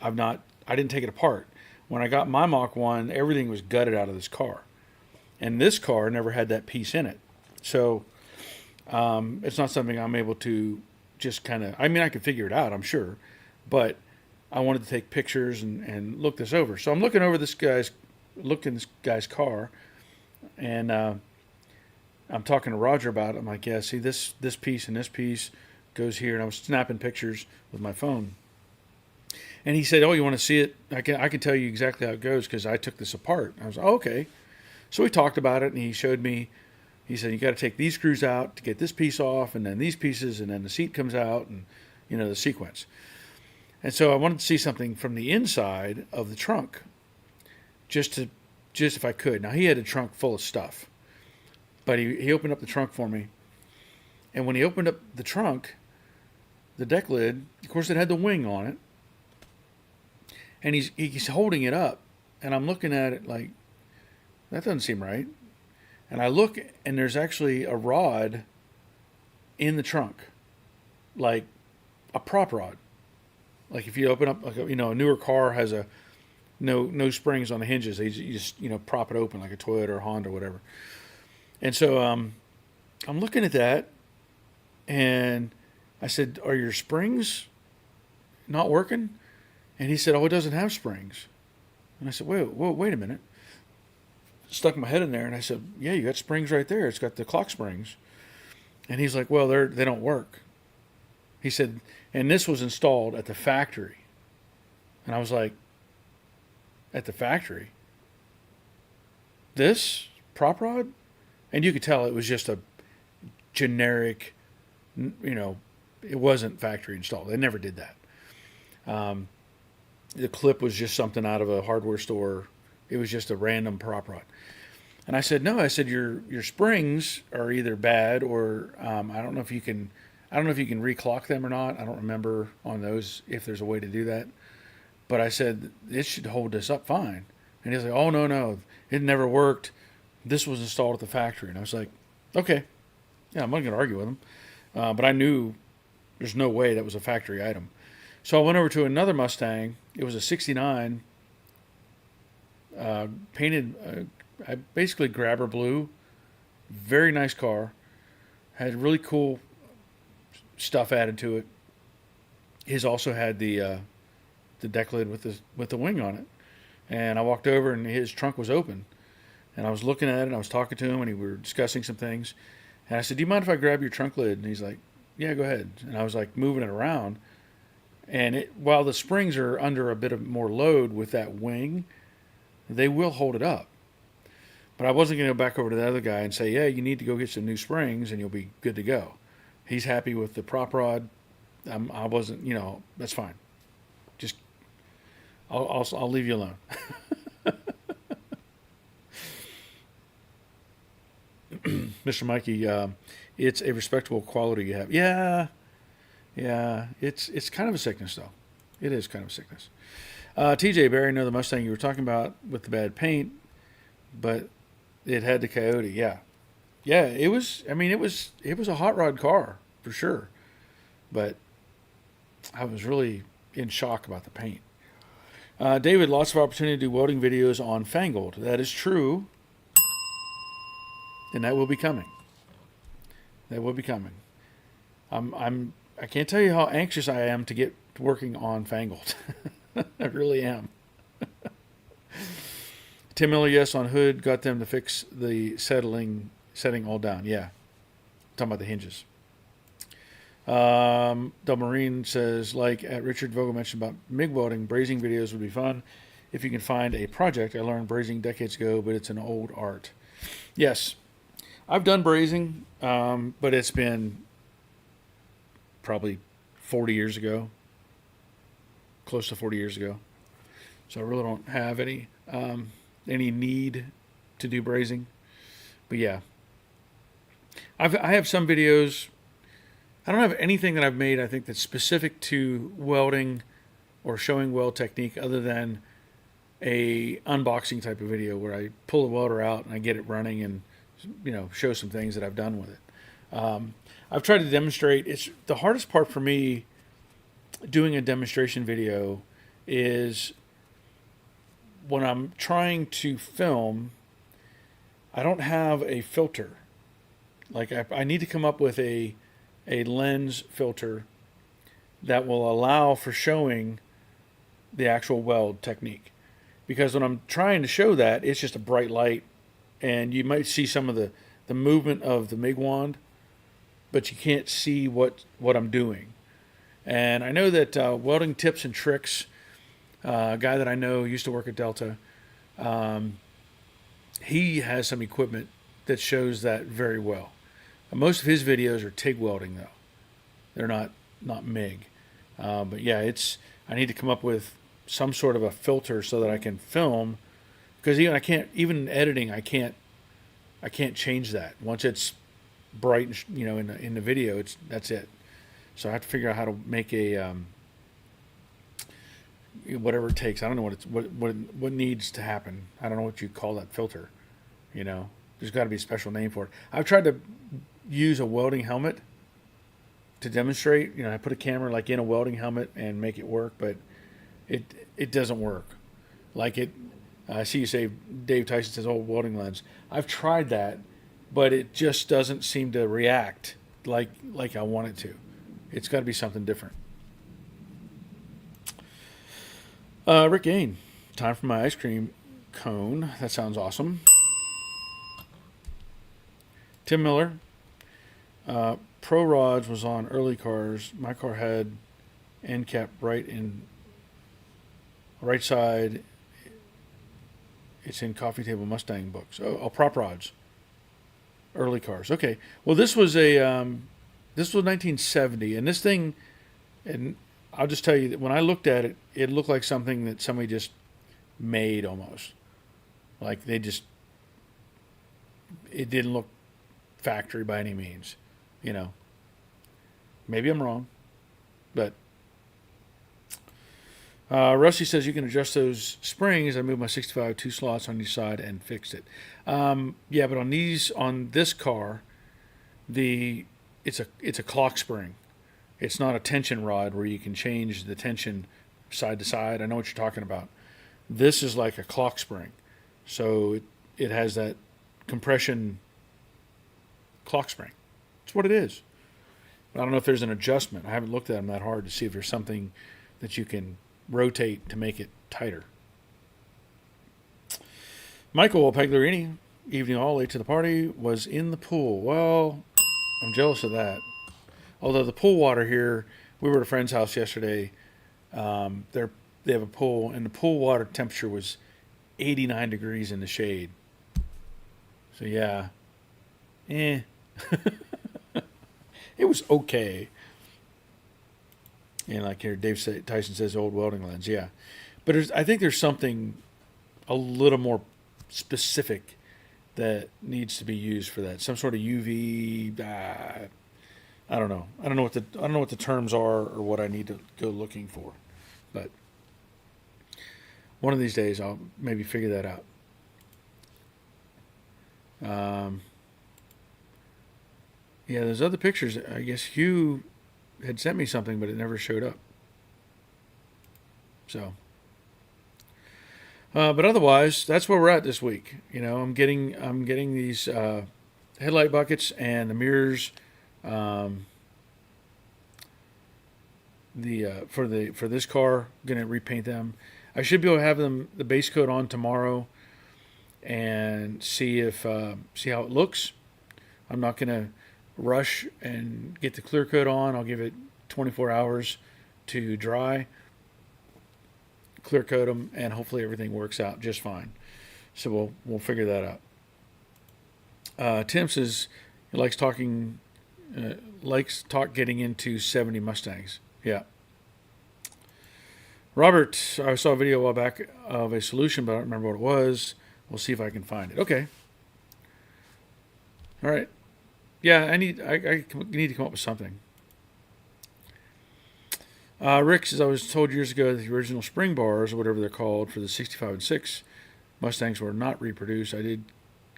I didn't take it apart. When I got my Mach 1, everything was gutted out of this car. And this car never had that piece in it. So it's not something I'm able to just kind of, I mean, I could figure it out, I'm sure. But I wanted to take pictures and look this over. So I'm looking over this guy's car. And I'm talking to Roger about it. I'm like, yeah, see, this piece and this piece goes here. And I was snapping pictures with my phone. And he said, oh, you want to see it? I can tell you exactly how it goes because I took this apart. I was like, oh, okay. So we talked about it, and he showed me. He said, you got to take these screws out to get this piece off, and then these pieces, and then the seat comes out, and, you know, the sequence. And so I wanted to see something from the inside of the trunk, just if I could. Now, he had a trunk full of stuff, but he opened up the trunk for me. And when he opened up the trunk, the deck lid, of course, it had the wing on it. And he's holding it up, and I'm looking at it like, that doesn't seem right. And I look, and there's actually a rod in the trunk, like a prop rod. Like if you open up, like a newer car has no springs on the hinges. You just prop it open like a Toyota or Honda or whatever. And so I'm looking at that, and I said, "Are your springs not working?" And he said, "Oh, it doesn't have springs." And I said, wait a minute. Stuck my head in there, and I said, "Yeah, you got springs right there. It's got the clock springs." And he's like, "Well, they don't work." He said, and this was installed at the factory. And I was like, at the factory? This prop rod? And you could tell it was just a generic, it wasn't factory installed. They never did that. The clip was just something out of a hardware store. It was just a random prop rod. And I said, no, your springs are either bad or I don't know if you can reclock them or not. I don't remember on those if there's a way to do that. But I said, it should hold this up fine. And he's like, oh, no, it never worked. This was installed at the factory. And I was like, okay. Yeah, I'm not going to argue with him. But I knew there's no way that was a factory item. So I went over to another Mustang. It was a 69, painted, basically grabber blue. Very nice car. Had really cool stuff added to it. His also had the deck lid with the wing on it. And I walked over, and his trunk was open. And I was looking at it, and I was talking to him, and we were discussing some things. And I said, "Do you mind if I grab your trunk lid?" And he's like, "Yeah, go ahead." And I was like moving it around. And while the springs are under a bit of more load with that wing, they will hold it up. But I wasn't going to go back over to the other guy and say, "Yeah, you need to go get some new springs, and you'll be good to go." He's happy with the prop rod. I wasn't, that's fine. Just, I'll leave you alone. Mr. Mikey, it's a respectable quality you have. Yeah, it's kind of a sickness, though. It is kind of a sickness. TJ Barry, another Mustang you were talking about with the bad paint, but it had the Coyote. Yeah, it was. I mean, it was a hot rod car for sure, but I was really in shock about the paint. David, lots of opportunity to do welding videos on Fangold. That is true. And that will be coming. I can't tell you how anxious I am to get working on Fangold. I really am. Tim Miller, yes, on Hood, got them to fix the setting all down. Yeah. Talking about the hinges. Del Marine says, like Richard Vogel mentioned about MIG welding, brazing videos would be fun. if you can find a project. I learned brazing decades ago, but it's an old art. Yes, I've done brazing, but it's been probably 40 years ago, close to 40 years ago. So I really don't have any need to do brazing. But yeah, I have some videos. I don't have anything that I've made, I think, that's specific to welding or showing weld technique other than a unboxing type of video where I pull the welder out and I get it running and, show some things that I've done with it. I've tried to demonstrate. It's the hardest part for me doing a demonstration video is when I'm trying to film, I don't have a filter. Like I need to come up with a lens filter that will allow for showing the actual weld technique. Because when I'm trying to show that, it's just a bright light, and you might see some of the movement of the MIG wand, but you can't see what I'm doing. And I know that welding tips and tricks, a guy that I know used to work at Delta, he has some equipment that shows that very well. Most of his videos are TIG welding, though. They're not MIG. But yeah, I need to come up with some sort of a filter so that I can film, because even in editing, I can't change that. Once it's bright, in the video, that's it. So I have to figure out how to make a whatever it takes. I don't know what needs to happen. I don't know what you call that filter. There's got to be a special name for it. I've tried to use a welding helmet to demonstrate. I put a camera like in a welding helmet and make it work, but it doesn't work. I see you say, Dave Tyson says, old welding lens. I've tried that, but it just doesn't seem to react like I want it to. It's got to be something different. Rick Gain, time for my ice cream cone. That sounds awesome. Tim Miller, Pro Rods was on early cars. My car had end cap right side. It's in coffee table Mustang books. Oh, prop rods. Early cars. Okay. Well, this was 1970, and this thing, and I'll just tell you that when I looked at it, it looked like something that somebody just made almost. Like it didn't look factory by any means. Maybe I'm wrong, but Rusty says you can adjust those springs. I moved my 65 2 slots on each side and fixed it. Yeah, but on this car, it's a clock spring. It's not a tension rod where you can change the tension side to side. I know what you're talking about. This is like a clock spring, so it has that compression clock spring. That's what it is. I don't know if there's an adjustment. I haven't looked at them that hard to see if there's something that you can rotate to make it tighter. Michael Pagliarini, evening all late to the party, was in the pool. Well, I'm jealous of that. Although the pool water here, we were at a friend's house yesterday. They have a pool, and the pool water temperature was 89 degrees in the shade. So yeah, it was okay. And like here, Tyson says, old welding lens. Yeah, but I think there's something a little more specific that needs to be used for that. Some sort of UV. I don't know. I don't know what the terms are or what I need to go looking for. But one of these days, I'll maybe figure that out. Yeah, there's other pictures. I guess Hugh had sent me something, but it never showed up. So, but otherwise, that's where we're at this week. I'm getting these headlight buckets and the mirrors. For this car, going to repaint them. I should be able to have the base coat on tomorrow, and see how it looks. I'm not going to rush and get the clear coat on. I'll give it 24 hours to dry. clear coat them, and hopefully everything works out just fine. So we'll figure that out. Tim says he likes talk getting into 70 Mustangs. Yeah. Robert, I saw a video a while back of a solution, but I don't remember what it was. We'll see if I can find it. Okay. All right. Yeah, I need to come up with something. Rick says, I was told years ago that the original spring bars, or whatever they're called, for the 65 and 6 Mustangs were not reproduced. I did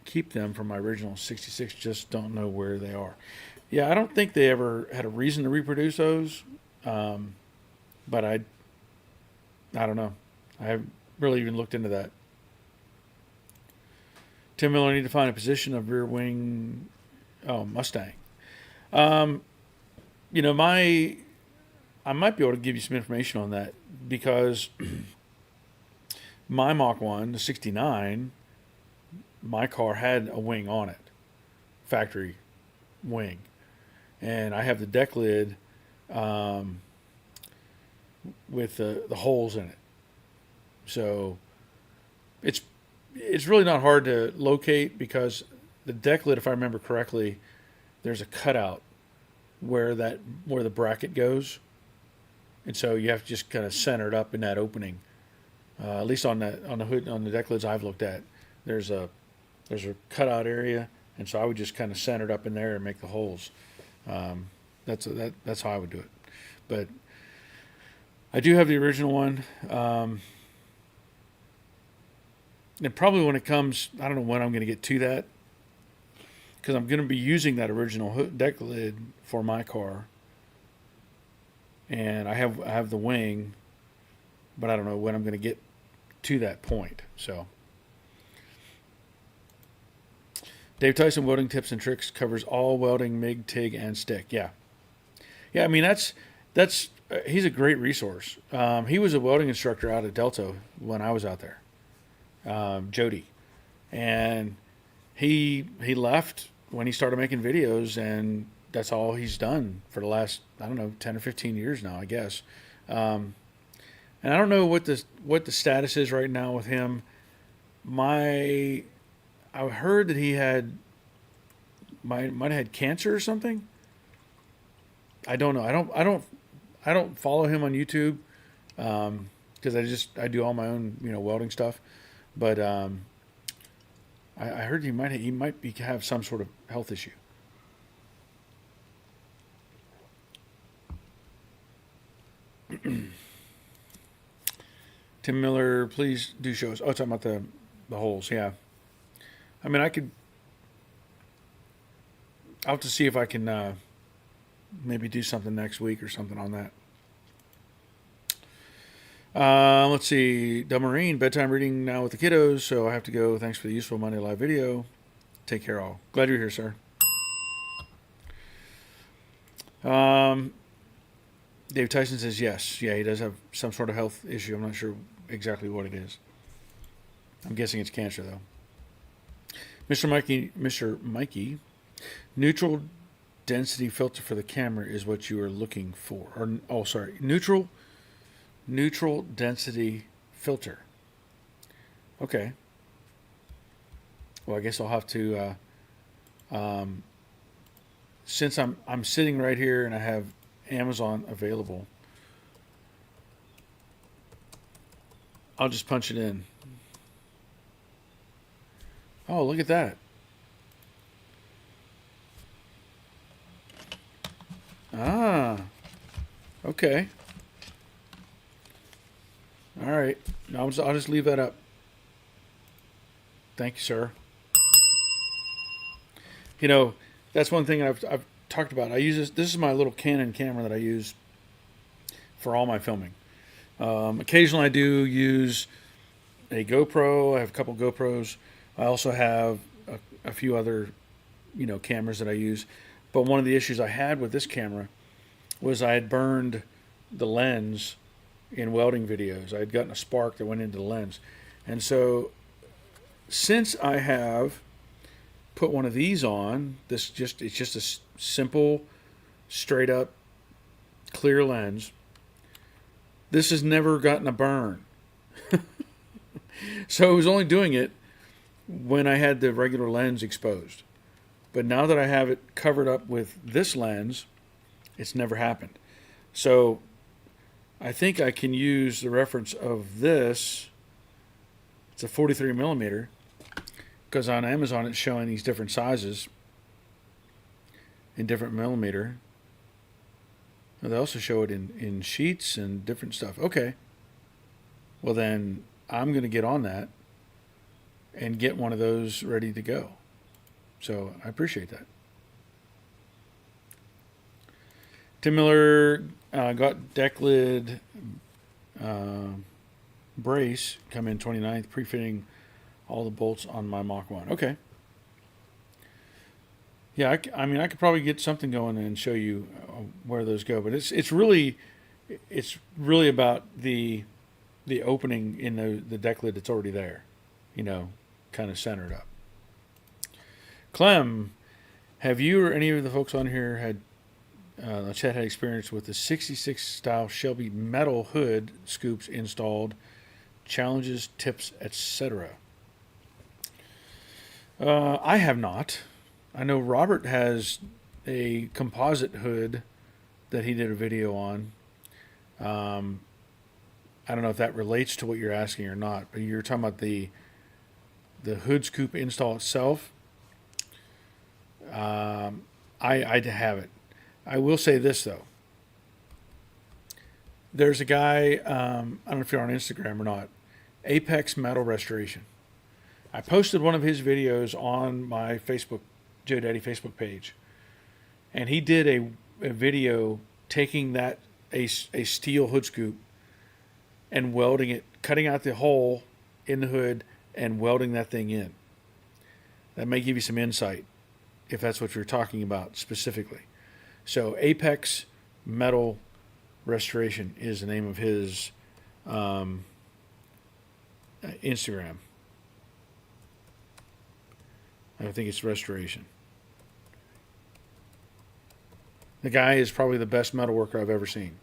keep them from my original 66, just don't know where they are. Yeah, I don't think they ever had a reason to reproduce those, but I don't know. I haven't really even looked into that. Tim Miller, need to find a position of rear wing Mustang. You know, I might be able to give you some information on that, because my Mach 1, the 69, my car had a wing on it, factory wing. And I have the deck lid with the holes in it. So it's really not hard to locate, because the deck lid, if I remember correctly, there's a cutout where the bracket goes. And so you have to just kind of center it up in that opening. At least on the hood, on the deck lids I've looked at, there's a cutout area, and so I would just kind of center it up in there and make the holes. That's how I would do it. But I do have the original one. And probably when it comes, I don't know when I'm going to get to that, because I'm going to be using that original deck lid for my car. And I have the wing, but I don't know when I'm going to get to that point. So, Dave Tyson Welding Tips and Tricks covers all welding, MIG, TIG, and stick. Yeah. I mean, that's he's a great resource. He was a welding instructor out at Delta when I was out there, Jody, and he left when he started making videos, and that's all he's done for the last, I don't know, 10 or 15 years now, I guess. And I don't know what the status is right now with him. I heard that he might have had cancer or something. I don't know. I don't follow him on YouTube, because I do all my own welding stuff. But I heard he might have some sort of health issue. Tim Miller, please do show us. Oh, talking about the holes. Yeah. I mean, I'll have to see if I can maybe do something next week or something on that. Let's see. Del Marine, bedtime reading now with the kiddos, so I have to go. Thanks for the useful Monday live video. Take care, all. Glad you're here, sir. Dave Tyson says yes. Yeah, he does have some sort of health issue. I'm not sure exactly what it is. I'm guessing it's cancer, though. Mr. Mikey, neutral density filter for the camera is what you are looking for. Neutral density filter. Okay. Well, I guess I'll have to, since I'm sitting right here and I have Amazon available, I'll just punch it in. Oh, look at that. Ah, okay. All right. I'll just leave that up. Thank you, sir. That's one thing I've talked about. I use this. This is my little Canon camera that I use for all my filming. Occasionally, I do use a GoPro. I have a couple GoPros. I also have a few other, cameras that I use. But one of the issues I had with this camera was I had burned the lens in welding videos. I had gotten a spark that went into the lens. And so since I have put one of these on, it's just a simple, straight up, clear lens. This has never gotten a burn. So I was only doing it when I had the regular lens exposed. But now that I have it covered up with this lens, it's never happened. So I think I can use the reference of this. It's a 43 millimeter, because on Amazon it's showing these different sizes in different millimeter. And they also show it in sheets and different stuff. Okay. Well, then I'm going to get on that and get one of those ready to go. So I appreciate that. Tim Miller got deck lid brace, come in 29th, pre-fitting all the bolts on my Mach 1. Okay. Yeah, I mean, I could probably get something going and show you where those go, but it's really about the opening in the deck lid that's already there, kind of centered up. Clem, have you or any of the folks on here had Chet had experience with the 66 style Shelby metal hood scoops installed, challenges, tips, etc.? I have not. I know Robert has a composite hood that he did a video on. I don't know if that relates to what you're asking or not, but you're talking about the hood scoop install itself. I have it. I will say this though. There's a guy, I don't know if you're on Instagram or not, Apex Metal Restoration. I posted one of his videos on my Facebook, Joe Daddy Facebook page, and he did a video taking a steel hood scoop and welding it, cutting out the hole in the hood and welding that thing in. That may give you some insight if that's what you're talking about specifically. So Apex Metal Restoration is the name of his Instagram. I think it's Restoration. The guy is probably the best metal worker I've ever seen.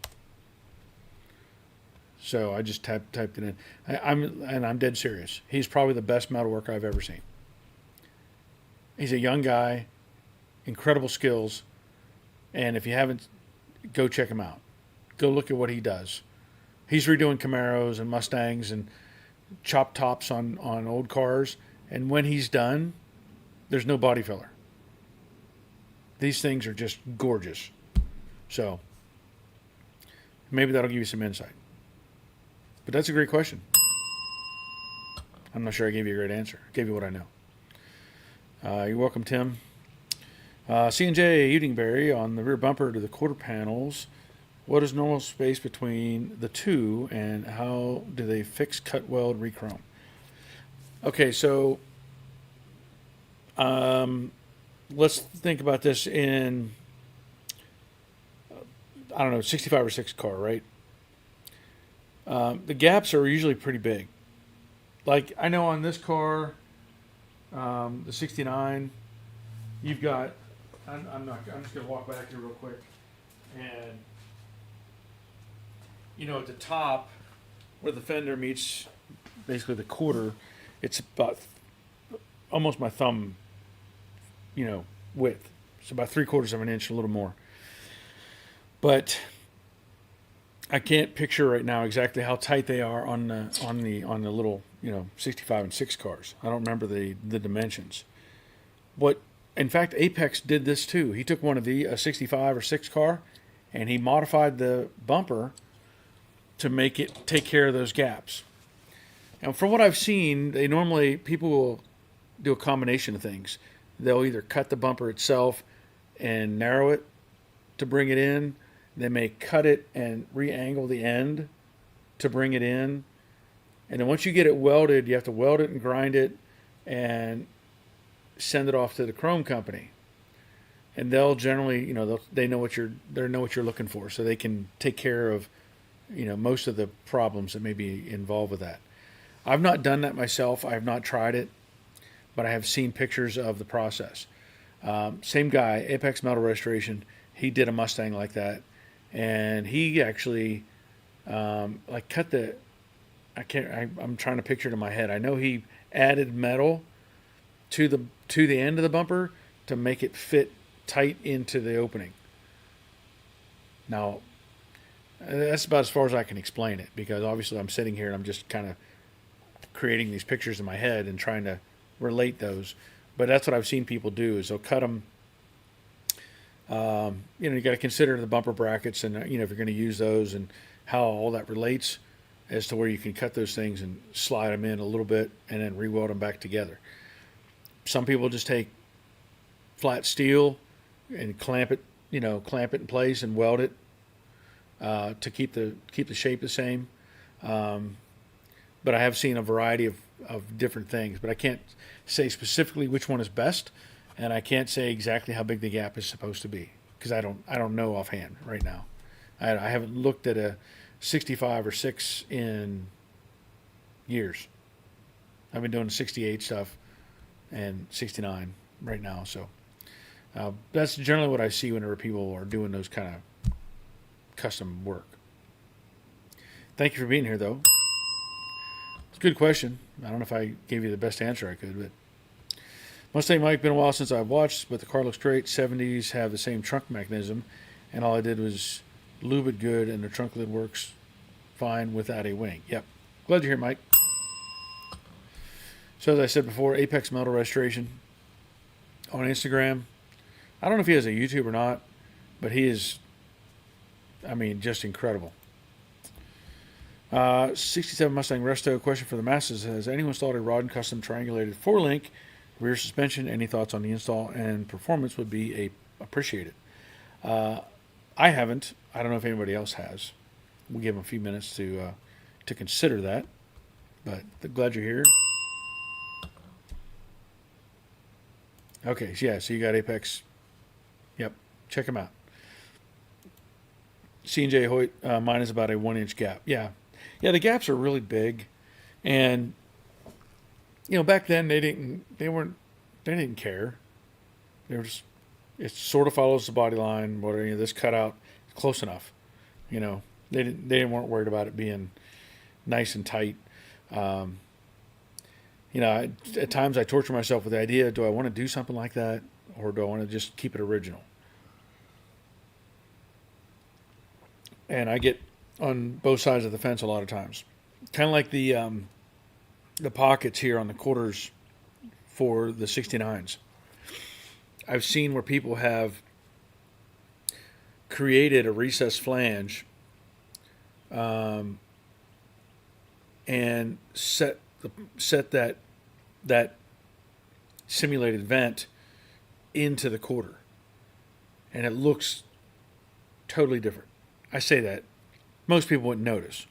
So I just typed it in. I'm dead serious. He's probably the best metal worker I've ever seen. He's a young guy, incredible skills, and if you haven't, go check him out. Go look at what he does. He's redoing Camaros and Mustangs and chop tops on old cars, and when he's done, there's no body filler. These things are just gorgeous. So maybe that'll give you some insight. But that's a great question. I'm not sure I gave you a great answer. I gave you what I know. You're welcome, Tim. C&J Eatingberry on the rear bumper to the quarter panels. What is normal space between the two, and how do they fix, cut, weld, rechrome? Okay, so let's think about this in, 65 or 6 car, right? The gaps are usually pretty big. Like I know on this car, the 69, you've got, I'm just going to walk back here real quick. And, at the top where the fender meets basically the quarter, it's about almost my thumb, width. It's about 3/4 of an inch, a little more. But I can't picture right now exactly how tight they are on the little 65 and 6 cars. I don't remember the dimensions. In fact, Apex did this too. He took one of a 65 or 6 car, and he modified the bumper to make it take care of those gaps. And from what I've seen, people will do a combination of things. They'll either cut the bumper itself and narrow it to bring it in. They may cut it and re-angle the end to bring it in. And then once you get it welded, you have to weld it and grind it and send it off to the chrome company. And they'll generally, they know what you're looking for, so they can take care of, most of the problems that may be involved with that. I've not done that myself. I have not tried it, but I have seen pictures of the process. Same guy, Apex Metal Restoration. He did a Mustang like that, and he actually cut the I'm trying to picture it in my head. I know he added metal to the end of the bumper to make it fit tight into the opening. Now, that's about as far as I can explain it, because obviously I'm sitting here and I'm just kind of creating these pictures in my head and trying to relate those. But that's what I've seen people do, is they'll cut them. You got to consider the bumper brackets, and if you're going to use those and how all that relates, as to where you can cut those things and slide them in a little bit and then re-weld them back together. Some people just take flat steel and clamp it in place and weld it to keep the shape the same. But I have seen a variety of different things, but I can't say specifically which one is best, and I can't say exactly how big the gap is supposed to be, because I don't know offhand right now. I haven't looked at a 65 or 6 in years. I've been doing 68 stuff and 69 right now, so that's generally what I see whenever people are doing those kind of custom work. Thank you for being here, though. It's a good question. I don't know if I gave you the best answer I could, but Mustang Mike, been a while since I've watched, but the car looks great. 70s have the same trunk mechanism, and all I did was lube it good, and the trunk lid works fine without a wing. Yep. Glad you're here, Mike. So as I said before, Apex Metal Restoration on Instagram. I don't know if he has a YouTube or not, but he is, just incredible. 67 Mustang Resto. Question for the masses: has anyone installed a rod and custom triangulated 4-link rear suspension? Any thoughts on the install and performance would be appreciated. I haven't. I don't know if anybody else has. We'll give them a few minutes to consider that. But glad you're here. Okay, yeah, so you got Apex. Yep, check them out. C&J Hoyt, mine is about a 1-inch gap. Yeah, the gaps are really big, and back then they didn't care. They were just, it sort of follows the body line. This cutout is close enough. They weren't worried about it being nice and tight. At times I torture myself with the idea: do I want to do something like that, or do I want to just keep it original? And I get on both sides of the fence a lot of times. Kind of like the pockets here on the quarters for the 69s. I've seen where people have created a recessed flange and set that simulated vent into the quarter, and it looks totally different. I say that most people wouldn't notice.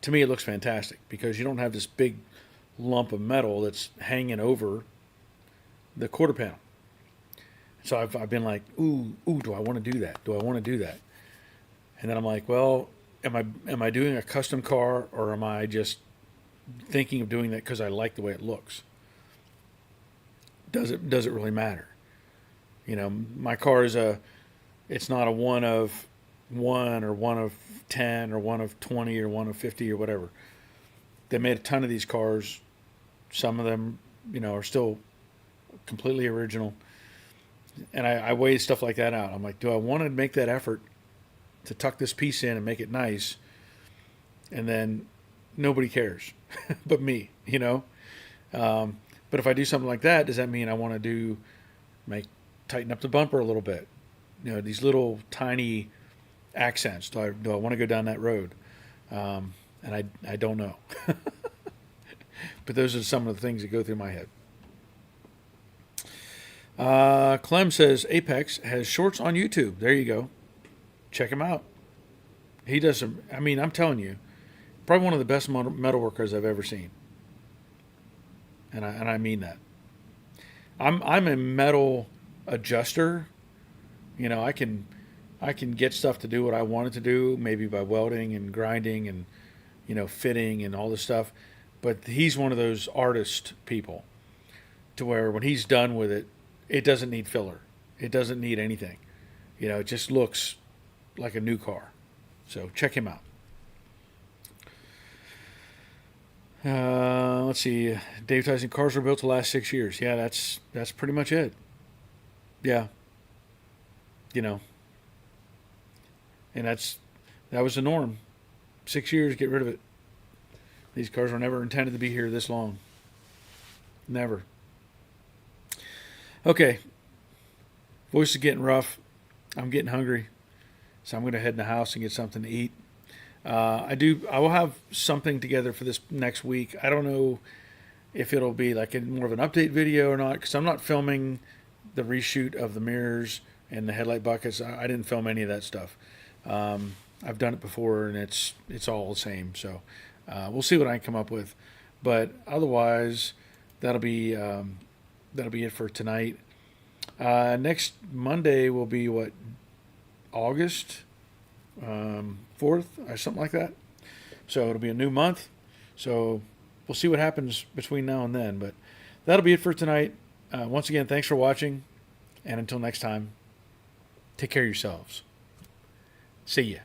To me, it looks fantastic because you don't have this big lump of metal that's hanging over the quarter panel. So I've been like, ooh, do I want to do that? Do I want to do that? And then I'm like, well, am I doing a custom car, or am I just thinking of doing that because I like the way it looks? Does it really matter? My car is it's not a 1 of 1 or 1 of 10 or 1 of 20 or 1 of 50 or whatever. They made a ton of these cars. Some of them, are still completely original. And I weigh stuff like that out. I'm like, do I want to make that effort to tuck this piece in and make it nice? And then nobody cares but me, But if I do something like that, does that mean I want to tighten up the bumper a little bit? These little tiny accents. Do I want to go down that road? And I don't know. But those are some of the things that go through my head. Clem says Apex has shorts on YouTube. There you go. Check him out. He does some. I'm telling you, probably one of the best metal workers I've ever seen. And I mean that. I'm a metal adjuster. I can get stuff to do what I want it to do, maybe by welding and grinding and fitting and all this stuff. But he's one of those artist people, to where when he's done with it, it doesn't need filler. It doesn't need anything. It just looks like a new car. So check him out. Let's see. Dave Tyson, cars were built to last 6 years. Yeah, that's pretty much it. Yeah, you know, and that was the norm. 6 years, get rid of it. These cars were never intended to be here this long. Never. Okay, voice is getting rough. I'm getting hungry, so I'm going to head in the house and get something to eat. I will have something together for this next week. I don't know if it'll be like more of an update video or not, because I'm not filming the reshoot of the mirrors and the headlight buckets. I didn't film any of that stuff. I've done it before, and it's all the same. So we'll see what I can come up with. But otherwise, that'll be it for tonight. Next Monday will be what, August 4th or something like that. So it'll be a new month. So we'll see what happens between now and then. But that'll be it for tonight. Once again, thanks for watching. And until next time, take care of yourselves. See ya.